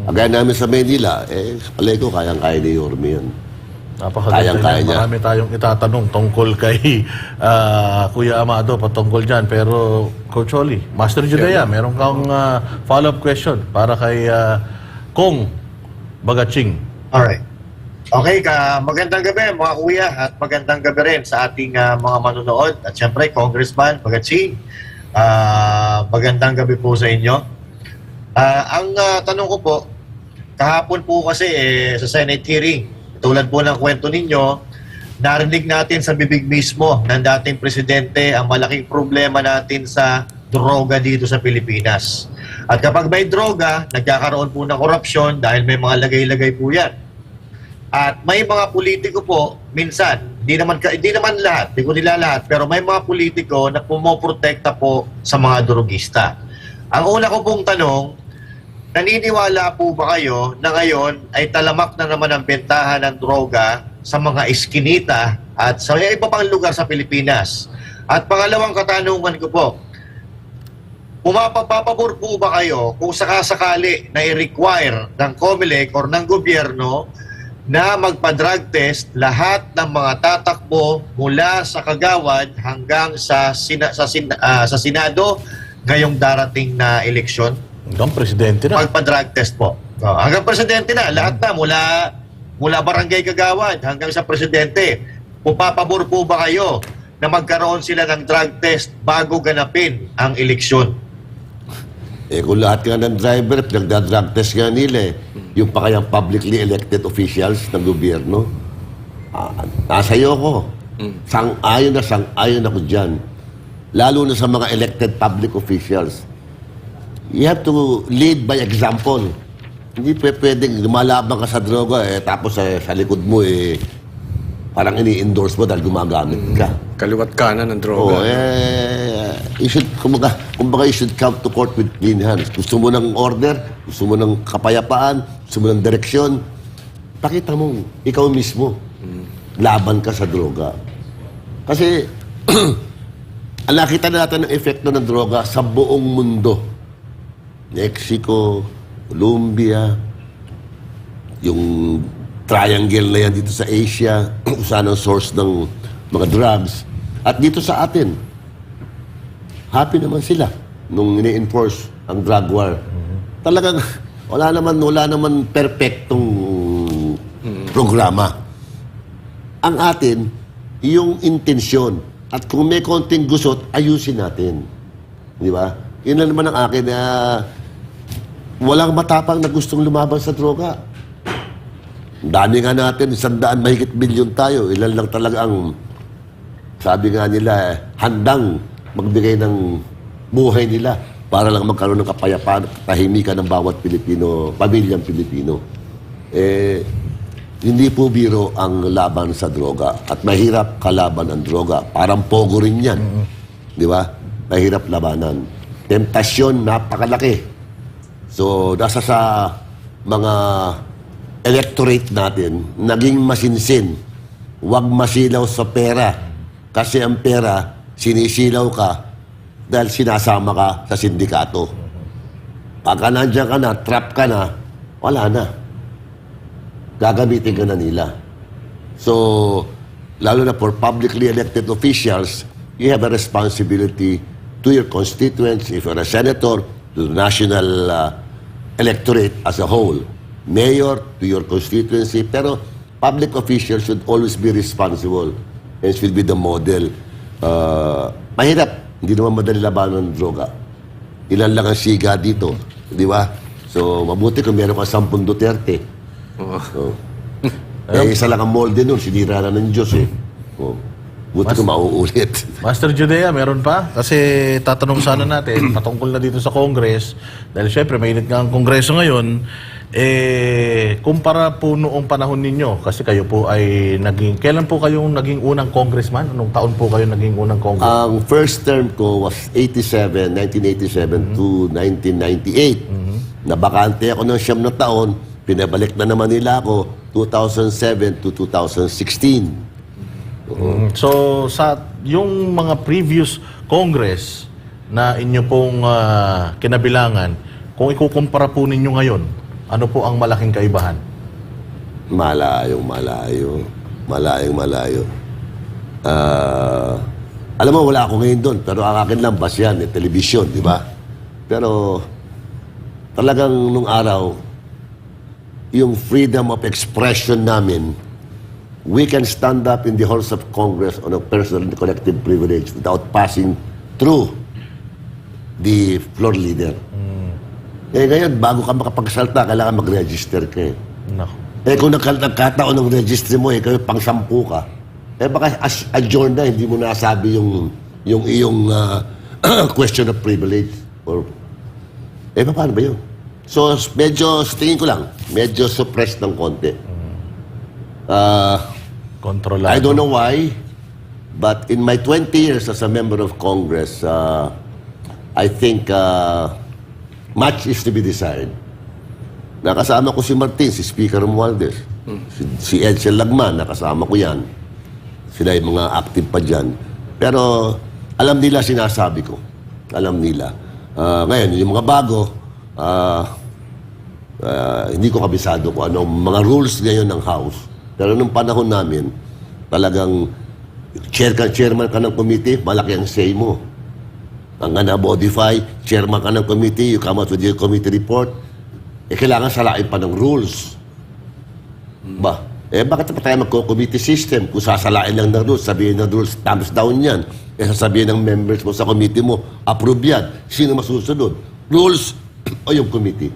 Agaya namin sa Manila, palay ko, kayang-kaya ni Yorme yan. Napakaganda Kayang-kaya yan. niya. Marami tayong itatanong tungkol kay Kuya Amado patungkol dyan. Pero, Coach Oli, Master Judea, meron kang follow-up question para kay Kong Bagaching. Alright. Okay, magandang gabi mga kuya at magandang gabi rin sa ating mga manonood at syempre Congressman Bagaching. Magandang gabi po sa inyo. Ang tanong ko po, kahapon po kasi sa Senate hearing, tulad po ng kwento ninyo, narinig natin sa bibig mismo ng dating presidente ang malaking problema natin sa droga dito sa Pilipinas. At kapag may droga, nagkakaroon po ng korupsyon dahil may mga lagay-lagay po yan. At may mga politiko po, minsan, hindi naman lahat, hindi ko nila lahat, pero may mga politiko na pumoprotekta po sa mga drogista. Ang una ko pong tanong, naniniwala po ba kayo na ngayon ay talamak na naman ang bentahan ng droga sa mga iskinita at sa iba pang lugar sa Pilipinas? At pangalawang katanungan ko po, pumapapabor po ba kayo kung sakasakali na i-require ng COMELEC or ng gobyerno na magpa-drug test lahat ng mga tatakbo mula sa Kagawad hanggang sa Senado ngayong darating na eleksyon? Hanggang presidente na. Magpa-drug test po. Hanggang presidente na. Lahat na mula mula Barangay Kagawad hanggang sa Presidente, pupapabor po ba kayo na magkaroon sila ng drug test bago ganapin ang eleksyon? Eh kung lahat nga ng driver, pinagda-drug test nga nila yung pa kayang publicly elected officials ng gobyerno, nasa iyo ko. Sang-ayon ako dyan. Lalo na sa mga elected public officials. You have to lead by example. Hindi pwedeng lumalabang ka sa droga tapos sa likod mo parang ini-endorse mo dahil gumagamit ka. Kaliwat kanan ng droga. Oh, you should, kumbaga, you should come to court with clean hands. Gusto mo ng order, gusto mo ng kapayapaan, gusto mo ng direksyon, pakita mo, ikaw mismo, laban ka sa droga. Kasi, nakita natin ang epekto ng droga sa buong mundo. Mexico, Colombia, yung triangle na yan dito sa Asia, kung saan ang source ng mga drugs. At dito sa atin, happy naman sila nung ini-enforce ang drug war. Talagang wala naman perfectong programa. Ang atin, yung intensyon. At kung may konting gusot, ayusin natin. Di ba? Yun lang naman ang akin na walang matapang na gustong lumaban sa droga. Dami nga natin, 100 mahigit milyon tayo. Ilan lang talaga ang, sabi nga nila, handang magbigay ng buhay nila para lang magkaroon ng kapayapaan at tahimikan ng bawat Pilipino, pamilyang Pilipino. Hindi po biro ang laban sa droga. At mahirap kalaban ang droga. Parang pogo rin yan. Di ba? Mahirap labanan. Temptasyon, napakalaki. So, nasa sa mga electorate natin, naging masinsin. Huwag masilaw sa pera. Kasi ang pera, sinisilaw ka dahil sinasama ka sa sindikato. Pagka nandiyan ka na, trap ka na, wala na. Gagamitin ka na nila. So, lalo na for publicly elected officials, you have a responsibility to your constituents, if you're a senator, to the national electorate as a whole. Mayor, to your constituency. Pero public officials should always be responsible and should be the model. Mahirap. Hindi naman madali labanan ng droga. Ilan lang ang siga dito. Di ba? So, mabuti kung meron ka 10 Duterte. So, isa lang ang molde nun. Sinira na ng Diyos buti kung mauulit. Master Judea, meron pa? Kasi tatanong sana natin, patungkol na dito sa Congress, dahil syempre mainit nga ang Kongreso ngayon, kumpara po noong panahon ninyo, kasi kayo po ay kailan po kayong naging unang congressman? Anong taon po kayo naging unang congressman? Ang first term ko was 1987 to 1998. Nabakante ako ng 9 na taon, pinabalik na naman nila ako 2007 to 2016. So, sa yung mga previous Congress na inyo pong kinabilangan, kung ikukumpara po ninyo ngayon, ano po ang malaking kaibahan? Malayo. Alam mo, wala ako ngayon doon, pero ang akin lang bas yan, television, di ba? Pero talagang nung araw, yung freedom of expression namin, we can stand up in the halls of Congress on a personal and collective privilege without passing through the floor leader. Ngayon, bago ka makapagsalta, kailangan mag-register ka . No. Kung nagkataon ng registry mo, kayo pang-10 ka, baka adjourn na, hindi mo nasabi yung iyong question of privilege. Paano ba yun? So, medyo, sa tingin ko lang, medyo suppressed ng konti. Kontrolado. I don't know why, but in my 20 years as a member of Congress, I think much is to be desired. Nakasama ko si Martin, si Speaker Romualdez, si Edsel Lagman, nakasama ko yan. Sila yung mga active pa dyan. Pero alam nila sinasabi ko. Alam nila. Ngayon, yung mga bago, hindi ko kabisado kung anong mga rules ngayon ng House. Pero nung panahon namin, talagang chairman ka ng committee, malaki ang say mo. Ang na-modify, chairman ka ng committee, you come out with your committee report, kailangan salain pa ng rules. Ba? Bakit pa tayo magko-committee system? Kung sasalain lang ng rules, sabihin ng rules, thumbs down yan. Sasabihin ng members mo sa committee mo, approve yan. Sino masusunod? Rules o yung committee?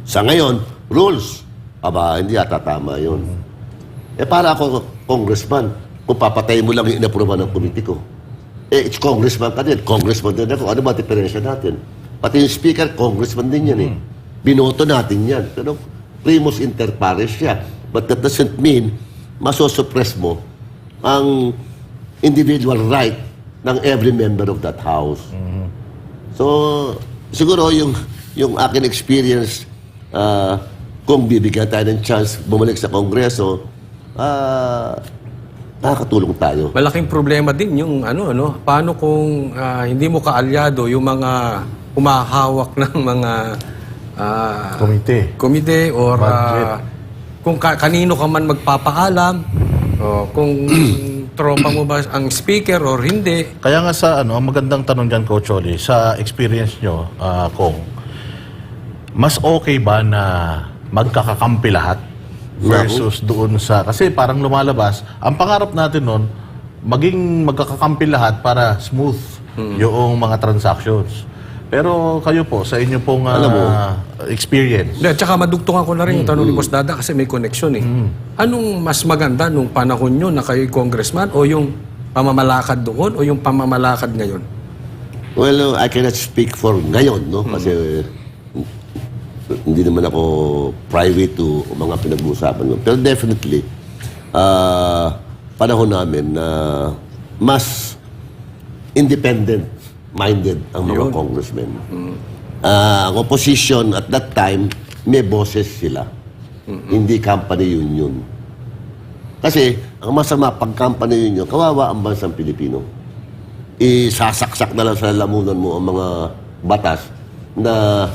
Sa ngayon, rules. Aba, hindi yata tama yun. Para ako, congressman, kung papatayin mo lang yung inapprove ng committee ko, it's congressman ka din. Congressman din ako. Ano ba diferensya natin? Pati yung speaker, congressman din yan eh. Binoto natin yan. Pero primus inter pares siya. But that doesn't mean masosuppress mo ang individual right ng every member of that house. So, siguro yung akin experience, kung bibigyan tayo ng chance bumalik sa Kongreso, nakakatulong tayo. Malaking problema din yung paano kung hindi mo kaalyado yung mga humahawak ng mga komite or kung kanino ka man magpapaalam, o kung tropa mo ba ang speaker or hindi. Kaya nga sa ang magandang tanong dyan, Coach Oli, sa experience nyo, Kong, mas okay ba na magkakakampi lahat versus doon sa... Kasi parang lumalabas, ang pangarap natin nun, maging magkakakampi lahat para smooth yung mga transactions. Pero kayo po, sa inyo pong experience. At saka madugtungan ko na rin yung tanong ni Boss Dada kasi may connection eh. Anong mas maganda nung panahon nyo na kayo'y congressman o yung pamamalakad doon o yung pamamalakad ngayon? Well, I cannot speak for ngayon, no? Kasi hindi naman ako private to mga pinag-uusapan mo. Pero definitely, panahon namin na mas independent-minded ang mga congressmen. Ang opposition at that time, may boses sila. Hindi company union. Kasi, ang masama, pag company union, kawawa ang bansang Pilipino. Isasaksak na lang sa lamunan mo ang mga batas na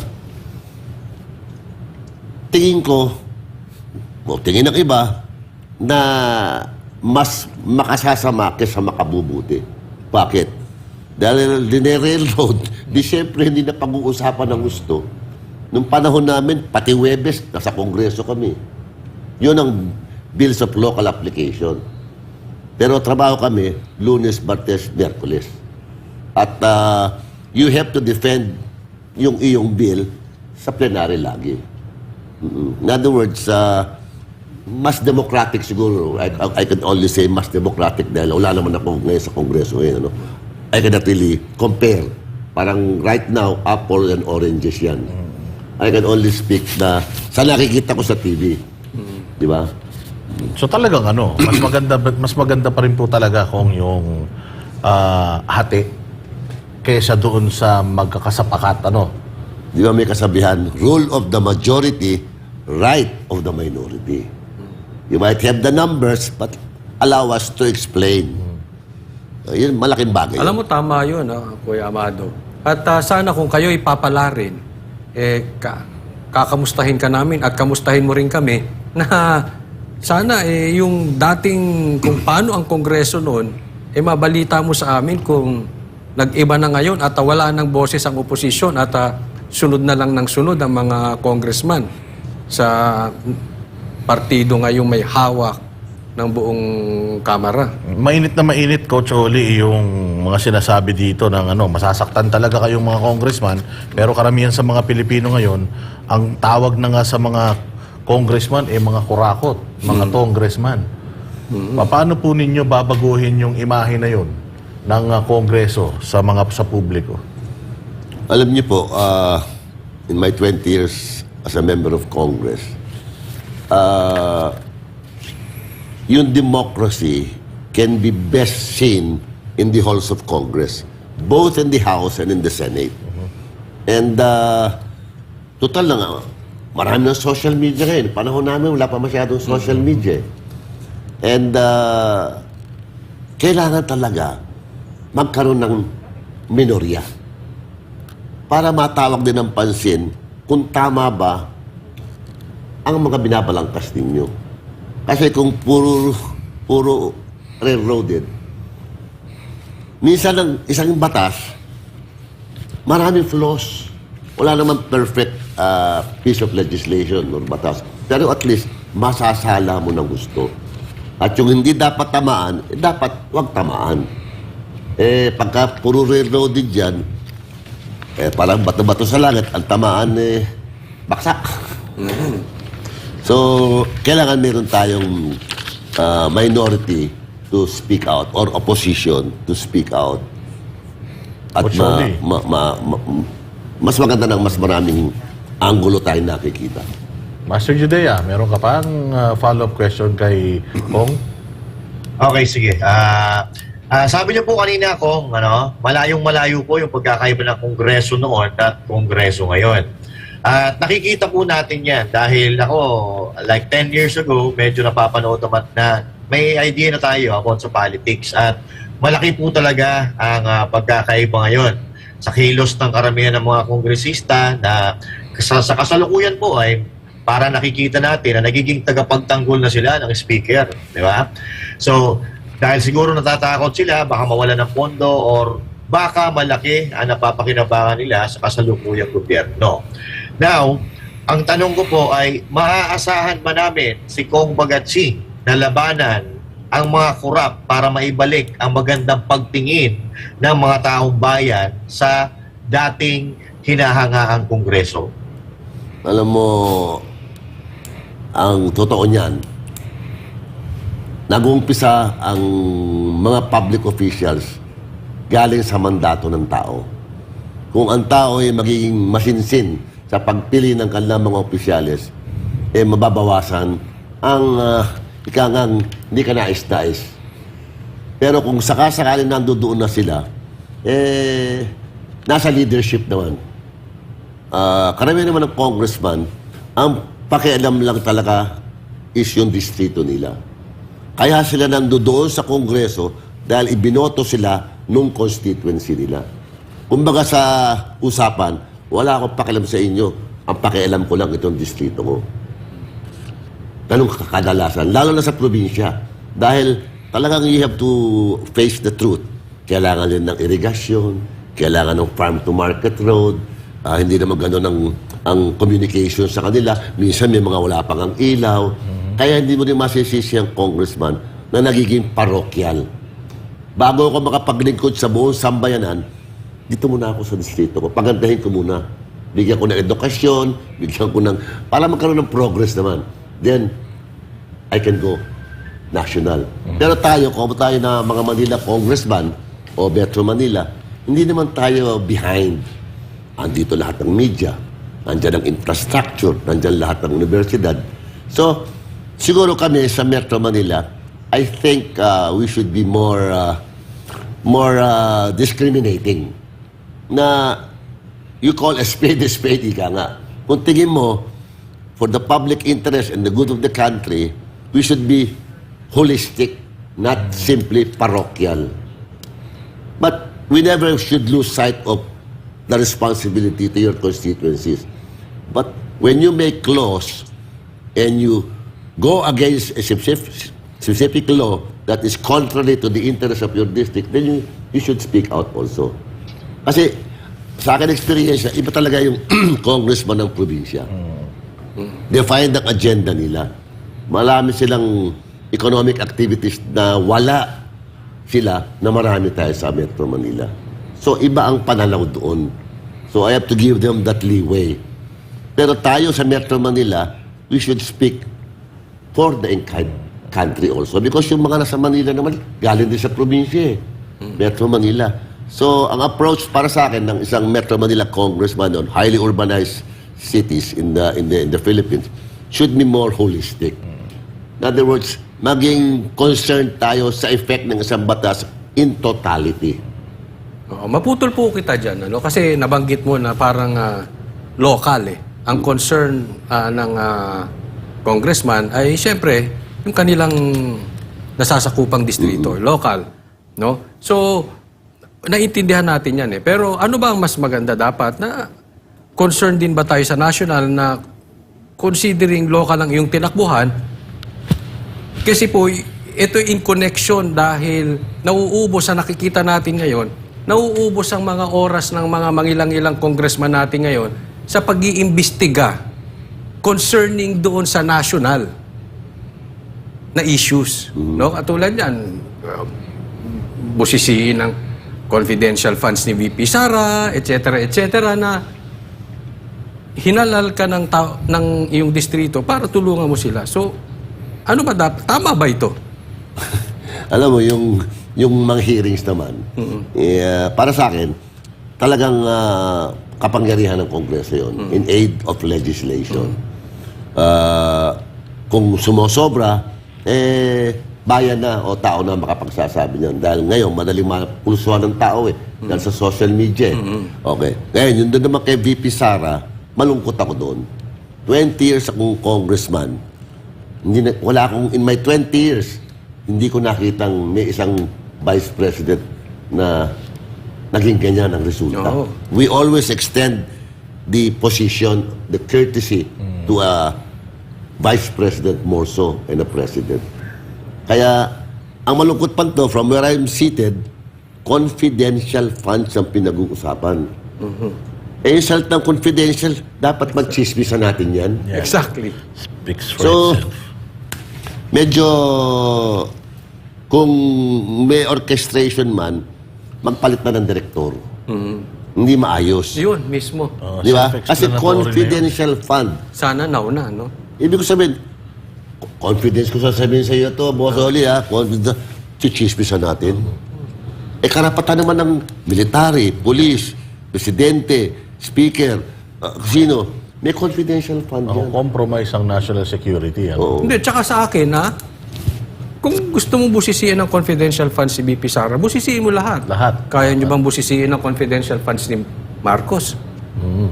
tingin ko, o tingin ng iba, na mas makasasama kaysa makabubuti. Bakit? Dahil dinerailroad, di siyempre hindi na pag-uusapan ng gusto. Nung panahon namin, pati Webes, nasa Kongreso kami. Yun ang Bills of Local Application. Pero trabaho kami, Lunes, Martes, Miyerkules. At you have to defend yung iyong bill sa plenary lagi. In other words, mas democratic siguro. I can only say mas democratic dahil wala naman ako ngayon sa Kongreso. Ano? I cannot really compare. Parang right now, apple and oranges yan. I can only speak na sa nakikita ko sa TV. Di ba? So talagang mas maganda pa rin po talaga kung yung hati kaysa doon sa magkakasapakat, Di ba may kasabihan, rule of the majority, right of the minority. You might have the numbers, but allow us to explain. Yun, malaking bagay. Alam mo, tama yun, Kuya Amado. At sana kung kayo ipapala rin, kakamustahin ka namin at kamustahin mo rin kami na sana yung dating kung paano ang Kongreso noon, mabalita mo sa amin kung nag-iba na ngayon at wala ng boses ang oposisyon at sunod na lang ng sunod ang mga congressman sa partido ngayong may hawak ng buong Kamara. Mainit na mainit, Coach Oli, yung mga sinasabi dito ng masasaktan talaga kayong mga congressman, pero karamihan sa mga Pilipino ngayon, ang tawag na nga sa mga congressman mga kurakot, mga congressman. Paano po ninyo babaguhin yung imahe na yun ng Kongreso sa publiko? Alam niyo po, in my 20 years as a member of Congress, yung democracy can be best seen in the halls of Congress, both in the House and in the Senate. And total na nga, marami ng social media ngayon. Panahon namin, wala pa masyadong social media. And kailangan talaga magkaroon ng minorya para matawag din ng pansin kung tama ba ang mga binabalangkas ninyo. Kasi kung puro railroaded, minsan ang isang batas, maraming flaws. wala naman perfect piece of legislation or batas. Pero at least, masasala mo ng gusto. At yung hindi dapat tamaan, dapat huwag tamaan. Pagka puro railroaded dyan, parang bato-bato sa langit, ang tamaan, baksak. So, kailangan meron tayong minority to speak out or opposition to speak out. At mas maganda ng mas maraming anggulo tayo nakikita. Master Judea, meron ka pang follow-up question kay Kong? Okay, sige. Sabi niyo po kanina, Kong, malayong-malayo po yung pagkakaiba ng Kongreso noon at Kongreso ngayon. At nakikita po natin yan dahil ako, like 10 years ago, medyo napapanood naman na may idea na tayo about sa politics at malaki po talaga ang pagkakaiba ngayon sa kilos ng karamihan ng mga kongresista na sa kasalukuyan po ay para nakikita natin na nagiging tagapagtanggol na sila ng speaker, di ba? So, dahil siguro natatakot sila, baka mawala ng pondo or baka malaki ang napapakinabangan nila sa kasalukuyang gobyerno. Now, ang tanong ko po ay, maaasahan ba namin si Kong Bagatsi na labanan ang mga korap para maibalik ang magandang pagtingin ng mga taong bayan sa dating hinahangaang Kongreso? Alam mo, ang totoo niyan, nag-uumpisa ang mga public officials galing sa mandato ng tao. Kung ang tao ay magiging masinsin sa pagpili ng kanilang mga opisyales, mababawasan ang ikangang hindi ka nais-nais. Pero kung sakasakali nandoon na sila, nasa leadership naman. Karamihan naman ng congressman, ang pakialam lang talaga is yung distrito nila. Kaya sila nandoon sa kongreso dahil ibinoto sila nung constituency nila. Kumbaga sa usapan, wala akong pakialam sa inyo. Ang pakialam ko lang itong distrito ko. Ganun kadalasan, lalo na sa probinsya. Dahil talagang you have to face the truth. Kailangan din ng irigasyon, kailangan ng farm-to-market road, hindi naman gano'n ang communication sa kanila. Minsan may mga wala pang ang ilaw. Kaya hindi mo din masisisi ang congressman na nagiging parokyal. Bago ako makapaglingkod sa buong sambayanan, dito muna ako sa distrito ko. Pagandahin ko muna. Bigyan ko ng edukasyon, bigyan ko ng... para magkaroon ng progress naman. Then, I can go national. Pero tayo, kung tayo na mga Manila congressman o Metro Manila, hindi naman tayo behind. Andito lahat ng media, nandyan ang infrastructure, nandyan lahat ng universidad. So, siguro kami sa Metro Manila, I think we should be more discriminating. Na you call a spade, ika nga. Kung tingin mo, for the public interest and the good of the country, we should be holistic, not simply parochial. But we never should lose sight of the responsibility to your constituencies. But when you make laws and you go against a specific law that is contrary to the interest of your district, then you should speak out also. Kasi sa akin experience, iba talaga yung congressman ng probinsya. Define ang agenda nila. Marami silang economic activities na wala sila na marami tayo sa Metro Manila. So, iba ang pananaw doon. So, I have to give them that leeway. Pero tayo sa Metro Manila, we should speak for the country also. Because yung mga nasa Manila naman, galing din sa probinsya Metro Manila. So, ang approach para sa akin ng isang Metro Manila congressman on highly urbanized cities in the Philippines should be more holistic. In other words, maging concerned tayo sa effect ng isang batas in totality. Maputol po kita dyan, kasi nabanggit mo na parang local Ang concern ng congressman ay siyempre yung kanilang nasasakupang distrito, local, no? So, naiintindihan natin yan Pero ano ba ang mas maganda dapat na concern din ba tayo sa national na considering local lang yung tinakbuhan? Kasi po, ito in connection dahil nauubos sa nakikita natin ngayon nauubos ang mga oras ng mga mangilang-ilang congressman natin ngayon sa pag-iimbestiga concerning doon sa national na issues. No? Katulad yan, busisiin ng confidential funds ni VP Sara, etc., na hinalal ka ng iyong distrito para tulungan mo sila. So, ano ba dapat? Tama ba ito? Alam mo, yung mga hearings naman, para sa akin, talagang kapangyarihan ng Kongreso yun, in aid of legislation. Kung sumosobra, bayan na o tao na makapagsasabi niyan. Dahil ngayon, madaling mapulsuhan ng tao dahil sa social media. Okay. Ngayon, yun doon naman kay VP Sara, malungkot ako doon. 20 years akong congressman. Wala akong, in my 20 years, hindi ko nakitang may isang vice president na naging ganyan ang resulta. Oo. We always extend the position, the courtesy to a vice president more so and a president. Kaya, ang malungkot pa to, from where I'm seated, confidential funds ang pinag-uusapan. Yung salitang confidential, dapat mag-chismisan natin yan. Yeah. Exactly. Speaks for So, itself. medyo, kung may orchestration man, magpalit na ng direktor. Hindi maayos. Yun, mismo. Di ba? Kasi Self-explanatory na confidential fund. Sana nauna, no? Ibig ko sabihin, confidence ko sasabihin sa iyo to, Boss Oli, ha? Confidence, chichismisan natin. Karapatan naman ng military, police, presidente, speaker, sino, may confidential fund yan. Compromise ang national security. Oo. Hindi, tsaka sa akin, ha? Kung gusto mo busisiin ng confidential funds si BP Sara, busisiin mo lahat. Lahat. Kaya nyo bang busisiin ng confidential funds ni Marcos?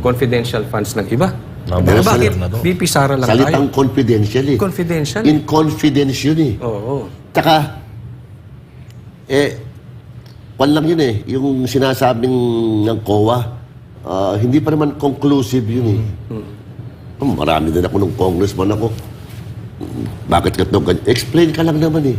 Confidential funds ng iba? Pero bakit Na to. BP Sara lang Salitang tayo? confidential eh. Confidential? In confidence yun eh. Oo. Tsaka, kwan lang yun eh, yung sinasabing ng COA, hindi pa naman conclusive yun eh. Marami din ako nung congressman ako. Bakit ka ito? Explain ka lang naman eh.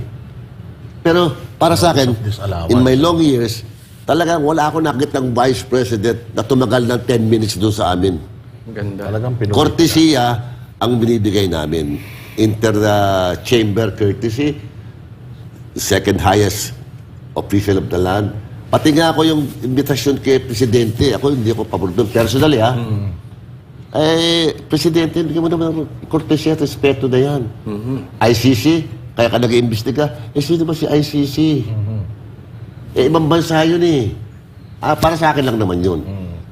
Pero para sa akin, Disallowance. in my long years, talagang wala ako nakitang vice president na tumagal ng 10 minutes doon sa amin. Ganda. Talagang pinulit. Cortesia ang binibigay namin. Inter-chamber courtesy, second highest official of the land. Pati nga ako yung invitation kay Presidente. Ako hindi ako pabor doon. Personally, ha? Presidente, hindi mo naman cortesia at respeto na yan. ICC, kaya ka nag-iimbestiga. Sino ba si ICC? Ibang bansa yun eh. Para sa akin lang naman yun.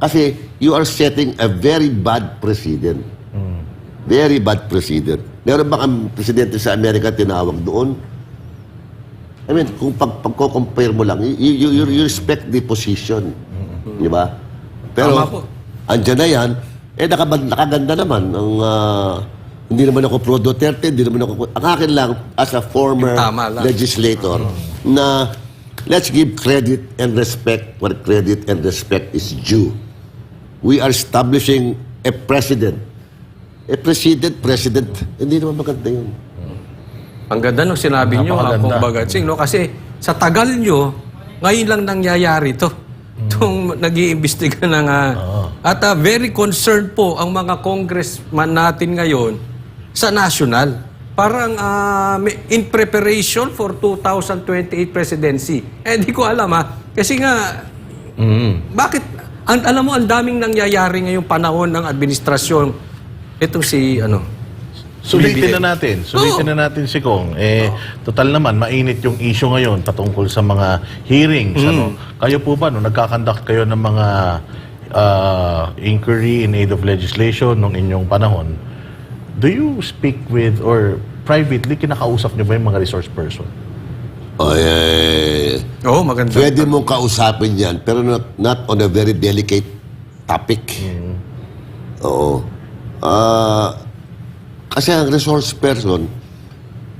Kasi you are setting a very bad precedent. Very bad precedent. Meron ba ang presidente sa Amerika tinawag doon? I mean, kung pagko-compare mo lang, you respect the position. Di ba? Pero, Tama po. andyan na yan, nakaganda naman. Hindi naman ako pro Duterte, hindi naman ako... Ang akin lang, as a former Tama lang. legislator, na let's give credit and respect where credit and respect is due. We are establishing a president. President, hindi naman maganda yun. Ang ganda nung sinabi nyo, Napakaganda. Kung Bagatsing, no? Kasi sa tagal nyo, ngayon lang nangyayari to. Itong nag-iimbestiga ng... At very concerned po ang mga congressman natin ngayon sa national. Parang in preparation for 2028 presidency. Di ko alam Kasi nga, bakit... alam mo, ang daming nangyayari ngayong panahon ng administrasyon. Ito si, Sulitin na natin. Sulitin na natin si Kong. Total naman, mainit yung issue ngayon patungkol sa mga hearings. Kayo po ba, nagkakandak kayo ng mga inquiry in aid of legislation nung inyong panahon, do you speak with, or privately, kinakausap niyo ba yung mga resource person? Oo, maganda. Pwede mong kausapin yan, pero not on a very delicate topic. Oo. Kasi ang resource person,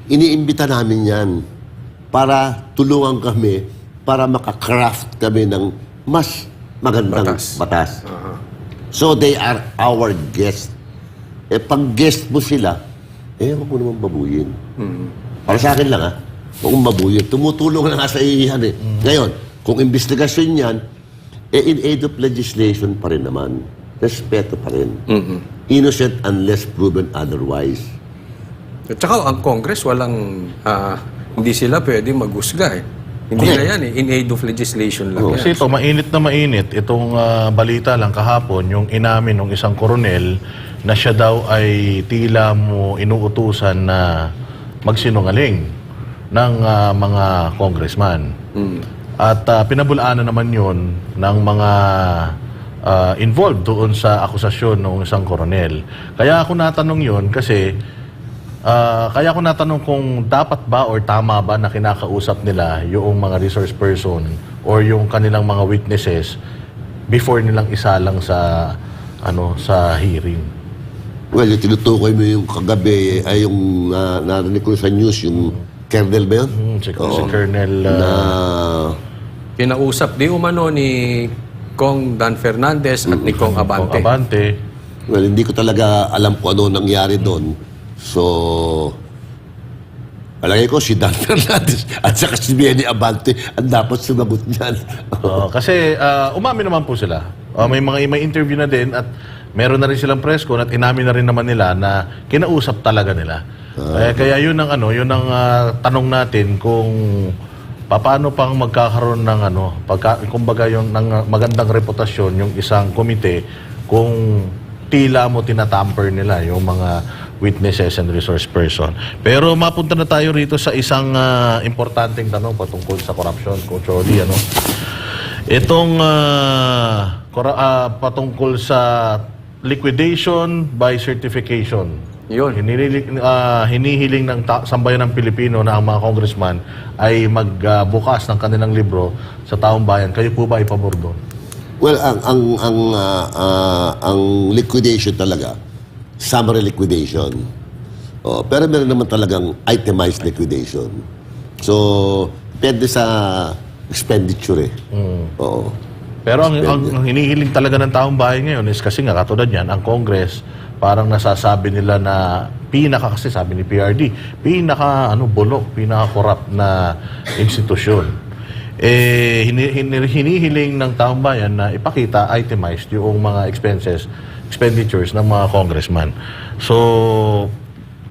iniimbita namin yan para tulungan kami, para makakraft kami ng mas magandang batas. So they are our guests. Pag guest mo sila, huwag mo naman babuyin. Para sa akin lang huwag mong babuyin. Tumutulong na nga sa iyan Ngayon, kung investigasyon yan, in aid of legislation pa rin naman. Respeto pa rin. Innocent unless proven otherwise. At saka ang Congress, hindi sila pwede maghusga eh. Hindi Correct. na yan eh. In aid of legislation lang yan. Kasi ito, mainit na mainit. Itong balita lang kahapon, yung inamin ng isang koronel na siya daw ay tila mo inuutusan na magsinungaling ng mga congressman. At pinabulaanan naman yun ng mga involved doon sa akusasyon ng isang koronel. Kaya ako natanong yun kasi kaya ako natanong kung dapat ba or tama ba na kinakausap nila yung mga resource person or yung kanilang mga witnesses before nilang isalang sa sa hearing. Well, yung tinutukoy mo yung kagabi, ay yung narinig ko sa news, yung Colonel ba yun? Si Colonel Kinausap di umano ni Kong Dan Fernandez at ni Kong Abante. Well, hindi ko talaga alam kung ano nangyari doon. So, palagay ko si Dan Fernandez at saka si Benny Abante ang dapat sumagot niyan. Kasi umamin naman po sila. May interview na din at meron na rin silang press con at inamin na rin naman nila na kinausap talaga nila. Kaya yun ang tanong natin kung paano pang magkakaroon ng kumbaga yung ng magandang reputasyon yung isang komite kung tila mo tinatamper nila yung mga witnesses and resource person. Pero mapunta na tayo rito sa isang importanteng tanong patungkol sa corruption, Coach Oli, Itong patungkol sa liquidation by certification. Yun. Hinihiling ng sambayan ng Pilipino na ang mga congressman ay magbukas ng kanilang libro sa taong bayan. Kayo po ba ay pabor doon? Well, ang liquidation talaga, summary liquidation. Pero meron naman talagang itemized liquidation. So, depende sa expenditure Oo. Pero ang hinihiling talaga ng taong bayan ngayon is kasi nga katulad yan, ang Congress parang nasasabi nila na kasi sabi ni PRD, bulok, pinaka-corrupt na institusyon. Hinihiling ng taong bayan na ipakita, itemized yung mga expenditures ng mga congressman. So,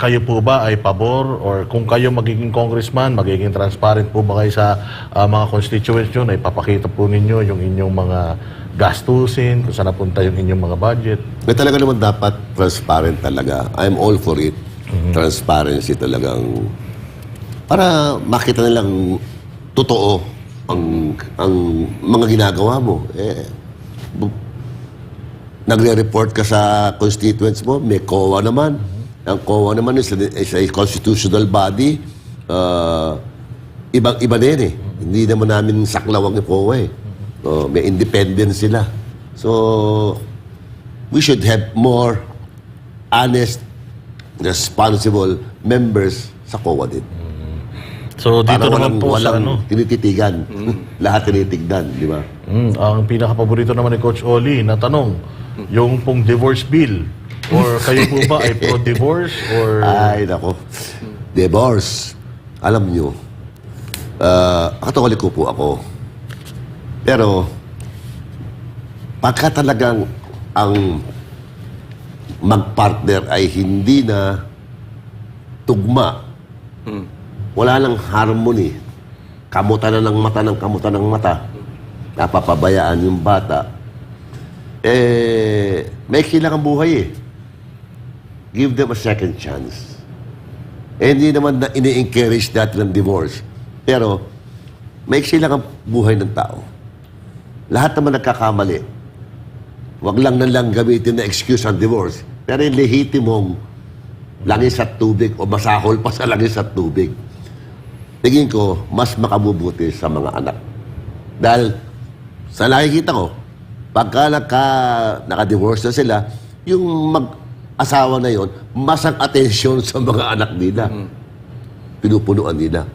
kayo po ba ay pabor or kung kayo magiging congressman, magiging transparent po ba kayo sa mga constituents nyo na ipapakita po ninyo yung inyong mga gastusin, kung saan napunta yung inyong mga budget? Talaga naman dapat transparent talaga. I'm all for it. Transparency talagang para makita nilang totoo ang mga ginagawa mo. Nagre-report ka sa constituents mo, may COA naman. Ang COA naman is a constitutional body. Ibang-iba din Hindi naman namin saklawang yung COA may independence sila. So, we should have more honest, responsible members sa COA din. So, dito para naman po sa tinititigan. Lahat tinitignan, di ba? Ang pinaka-paborito naman ni Coach Oli na tanong, yung pong divorce bill, or kayo po ba ay pro-divorce or... Ay, nako. Divorce. Alam nyo, Katoliko po ako. Pero, pagka talagang ang mag-partner ay hindi na tugma, wala nang harmony, kamutan na ng mata ng kamutan ng mata, napapabayaan yung bata, may kailangan buhay Give them a second chance. Hindi naman na ini-encourage natin ng divorce. Pero, may kailangan buhay ng tao. Lahat naman nagkakamali. Huwag lang gamitin na excuse ang divorce. Pero yung lehitimong langis at tubig o masahol pa sa langis at tubig, tingin ko, mas makabubuti sa mga anak. Dahil, sa nakikita ko, pagka naka-divorce na sila, yung mag-asawa na yon, mas ang atensyon sa mga anak nila. Pinupunuan nila.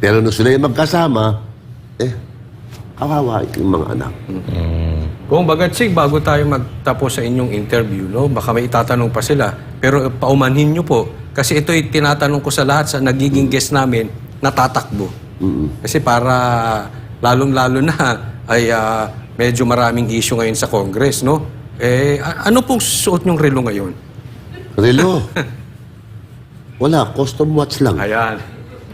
Pero nung sila yung magkasama, kawawa yung mga anak. Kung Bagatsing, bago tayo magtapos sa inyong interview, baka may itatanong pa sila. Pero paumanhin nyo po, kasi ito'y tinatanong ko sa lahat sa nagiging guest namin, natatakbo. Kasi para lalong-lalo na ay medyo maraming issue ngayon sa Congress, no? Ano pong suot niyong relo ngayon? Relo. Wala, custom watch lang. Ayan.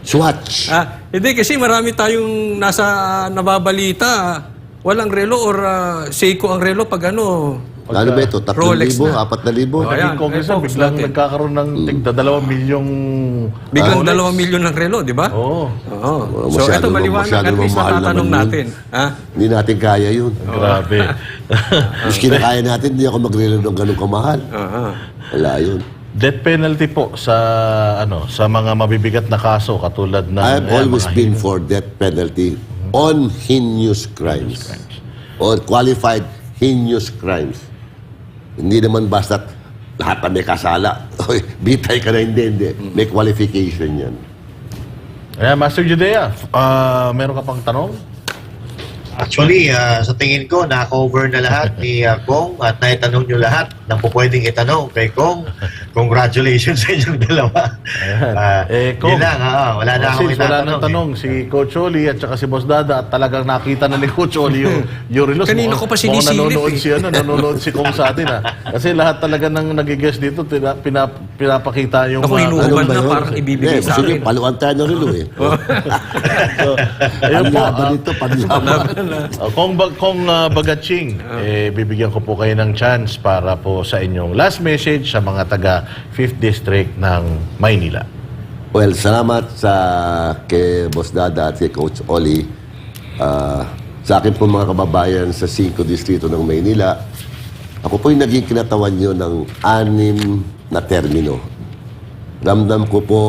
Swatch. Hindi, kasi marami tayong nababalita. Walang relo or Seiko ang relo pag ano. Ano ba ito? 3,000, Rolex na. 4,000? Ayan, Naging congressman, focus biglang natin. nagkakaroon ng tigda 2 milyong Biglang Rolex. 2 milyon ng relo, di ba? Oo. Oo. Well, So, masyado ito maliwanag masyado at least mahal natatanong naman natin. Ha? Hindi natin kaya yun. Grabe. Mas kinakaya natin, hindi ako magrelo ng ganun kamahal. Wala yun. Death penalty po sa sa mga mabibigat na kaso katulad ng I have always mga been for death penalty on heinous crimes. On qualified heinous crimes. Hindi naman basta lahat na may kasala. Oy, bitay ka na, hindi. May qualification yan. Ayan, Master Judea, meron ka pang tanong? Actually, sa tingin ko, na-cover na lahat ni Kong at naitanong nyo lahat ng pwedeng itanong kay Kong. Congratulations sa inyong dalawa. Kong, yun lang, wala na akong since wala itatanong. nang tanong, si Coach Oli at saka si Boss Dada at talagang nakita na ni Coach Oli yung relos. Kanina ko pa sinisilip, Nanonood si Kong sa atin. Kasi lahat talaga ng nag-guest dito, pinapakita yung... Ako, Ano hinuhubad ba na yun? parang ibibigay sa Gusto akin. niyo, paluan tayo ng relo eh. Ayun po, Panlaban ito, panlaban. Kong Bagatsing, bibigyan ko po kayo ng chance para po sa inyong last message sa mga taga 5th District ng Maynila. Well, salamat kay Boss Dada at kay Coach Oli. Sa akin po mga kababayan sa 5 distrito ng Maynila, ako po yung naging kinatawan nyo ng 6 na termino. Ramdam ko po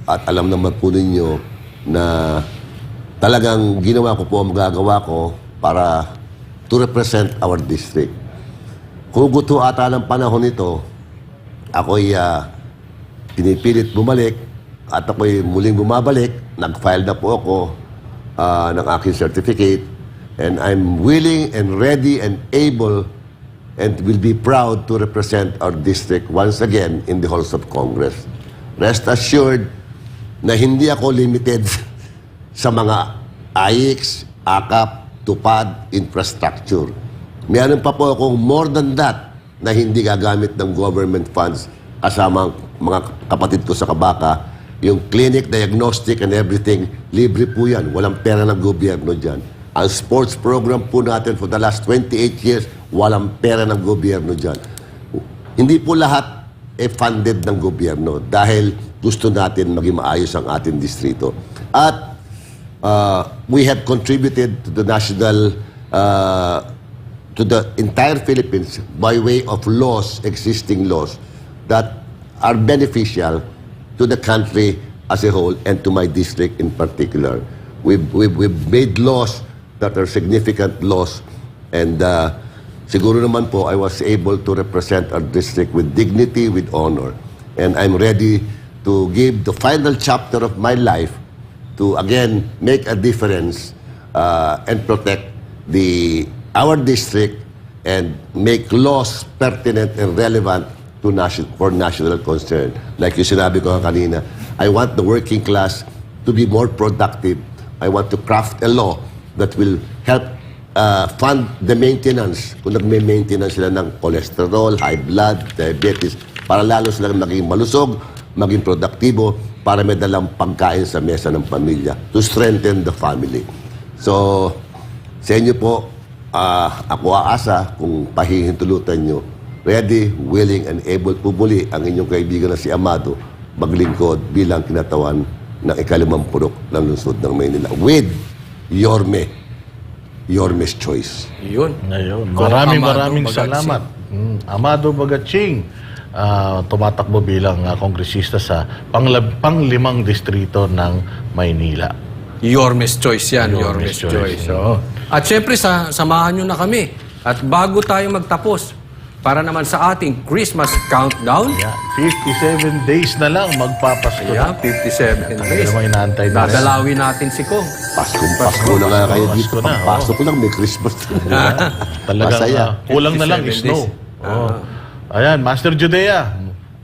at alam naman po ninyo na talagang ginawa ko po ang magagawa ko para to represent our district. Hugot ho ata ng panahon nito, ako'y pinipilit bumalik at ako'y muling bumabalik. Nag-file na po ako ng aking certificate and I'm willing and ready and able and will be proud to represent our district once again in the halls of Congress. Rest assured na hindi ako limited sa mga AIX, AKAP, TUPAD, infrastructure. Meron pa po akong more than that na hindi gagamit ng government funds kasama mga kapatid ko sa Kabaka. Yung clinic, diagnostic and everything, libre po yan. Walang pera ng gobyerno dyan. Ang sports program po natin for the last 28 years, walang pera ng gobyerno dyan. Hindi po lahat funded ng gobyerno dahil gusto natin maging maayos ang ating distrito. At we have contributed to the national, to the entire Philippines by way of laws, existing laws, that are beneficial to the country as a whole and to my district in particular. We've made laws that are significant laws and siguro naman po I was able to represent our district with dignity, with honor. And I'm ready to give the final chapter of my life to again make a difference and protect our district and make laws pertinent and relevant to for national concern. Like yung sinabi ko kanina, I want the working class to be more productive. I want to craft a law that will help fund the maintenance. Kung nagme-maintenance sila ng cholesterol, high blood, diabetes, para lalo silang maging malusog, maging produktibo, para may dalang pagkain sa mesa ng pamilya, to strengthen the family. So, sa inyo po, ako aasa kung pahihintulutan nyo, ready, willing, and able po muli ang inyong kaibigan na si Amado maglingkod bilang kinatawan ng ika-5 purok ng lungsod ng Maynila with Yorme's choice. Yun. Ngayon, Kong maraming Amado salamat. Amado Bagatsing, tumatakbo bilang kongresista sa pang-5 distrito ng Maynila. Yorme's choice yan, Yorme's Yorme's choice. choice. Oo. At syempre, samahan nyo na kami. At bago tayo magtapos, para naman sa ating Christmas countdown, Yeah, 57 days na lang magpapasko yeah, na. 57 days. naman inaantay na rin. Dadalawin natin si Kong. Pasko na kaya kayo dito. Pasko na, Pagpasok ko lang, may Christmas. Talagang Masaya. kulang na lang 57 snow. days. Oh. Ayan, Master Judea,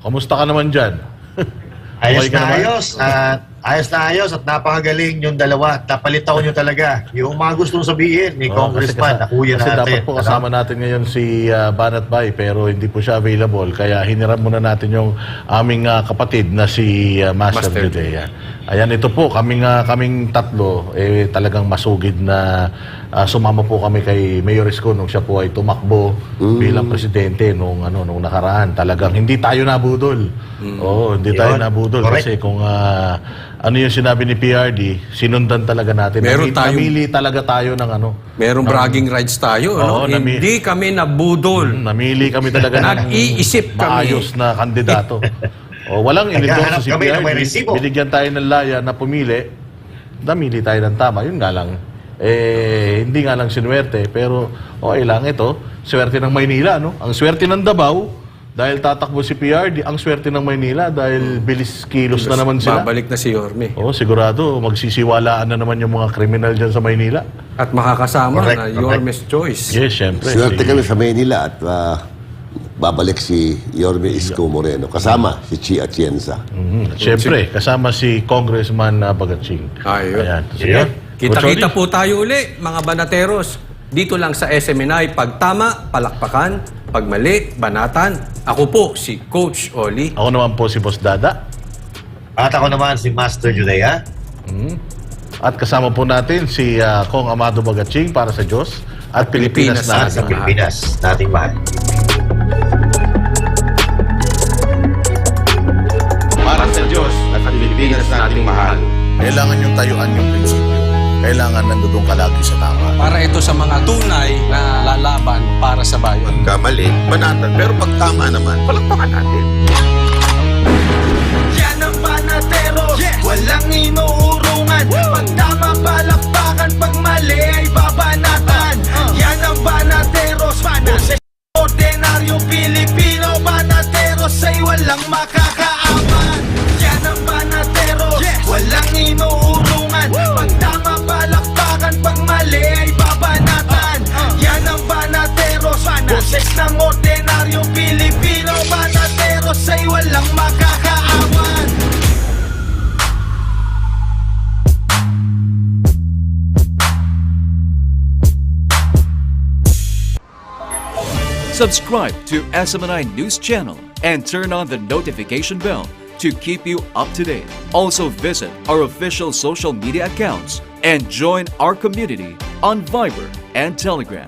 kamusta ka naman dyan? Ayos Okay ka na naman? ayos. At Ayos na ayos at napakagaling yung dalawa. Napalitaw nyo talaga yung mga gustong sabihin ni Congressman na kuya kasi natin. dapat po kasama natin ngayon si Banat Bay pero hindi po siya available. Kaya hiniram muna natin yung aming kapatid na si Master Judea. Ayan, ito po, kaming tatlo, talagang masugid na sumama po kami kay Mayor Isko nung siya po ay tumakbo bilang presidente nung nakaraan. Talagang hindi tayo nabudol. Oo, hindi tayo nabudol. Correct. Kasi kung ano yung sinabi ni PRD, sinundan talaga natin. Namili talaga tayo ng Merong bragging rights tayo. Oo, Hindi kami nabudol. Namili kami talaga ng Nag-iisip kami. maayos na kandidato. Walang Naghahanap inendorso si kami ng may PRD. resibo. Binigyan tayo ng laya na pumili. Namili tayo ng tama. Yun nga lang. Hindi nga lang sinuwerte. Pero okay lang ito. Swerte ng Maynila. No? Ang swerte ng Davao, dahil tatakbo si PRD, ang swerte ng Maynila dahil bilis kilos na naman sila. Babalik na si Yorme. Oo, sigurado magsisiwalaan na naman yung mga kriminal dyan sa Maynila. At makakasama Correct, na correct. Yorme's choice. Yes, syempre. Swerte kami sa Manila at babalik si Yorme Isko Moreno. Kasama si Chi Atienza. Siyempre, kasama si Congressman Bagatsing. Ayun. Ayan. Yeah. Kita-kita po tayo uli, mga banateros. Dito lang sa SMNI, pag tama, palakpakan, pag mali, banatan. Ako po, si Coach Oli. Ako naman po si Boss Dada. At ako naman si Master Judea. At kasama po natin si Kong Amado Bagatsing para sa Diyos at Pilipinas na At sa Pilipinas, nating mahal. Para sa Diyos at ang Pilipinas nating mahal. Kailangan yung tayuan yung prinsipyo. Kailangan nandudong ka lagi sa tama. Para ito sa mga tunay na lalaban para sa bayan. Kamali, banatan. Pero pag tama naman, palakpakan natin. Yan ang banateros, walang inuurungan. Pag tama palakpakan, pag mali ay babanatan. Yan ang banateros, boses ordinaryong Pilipino. Banateros ay walang makakaaman. Yan ang banateros, walang inuurungan. Pag tama palakpakan, pag mali ay babanatan. Yan ang banateros, boses ng ordinaryong Pilipino. Banateros ay walang makakaawan. Subscribe to SMNI News Channel and turn on the notification bell to keep you up to date. Also visit our official social media accounts and join our community on Viber and Telegram.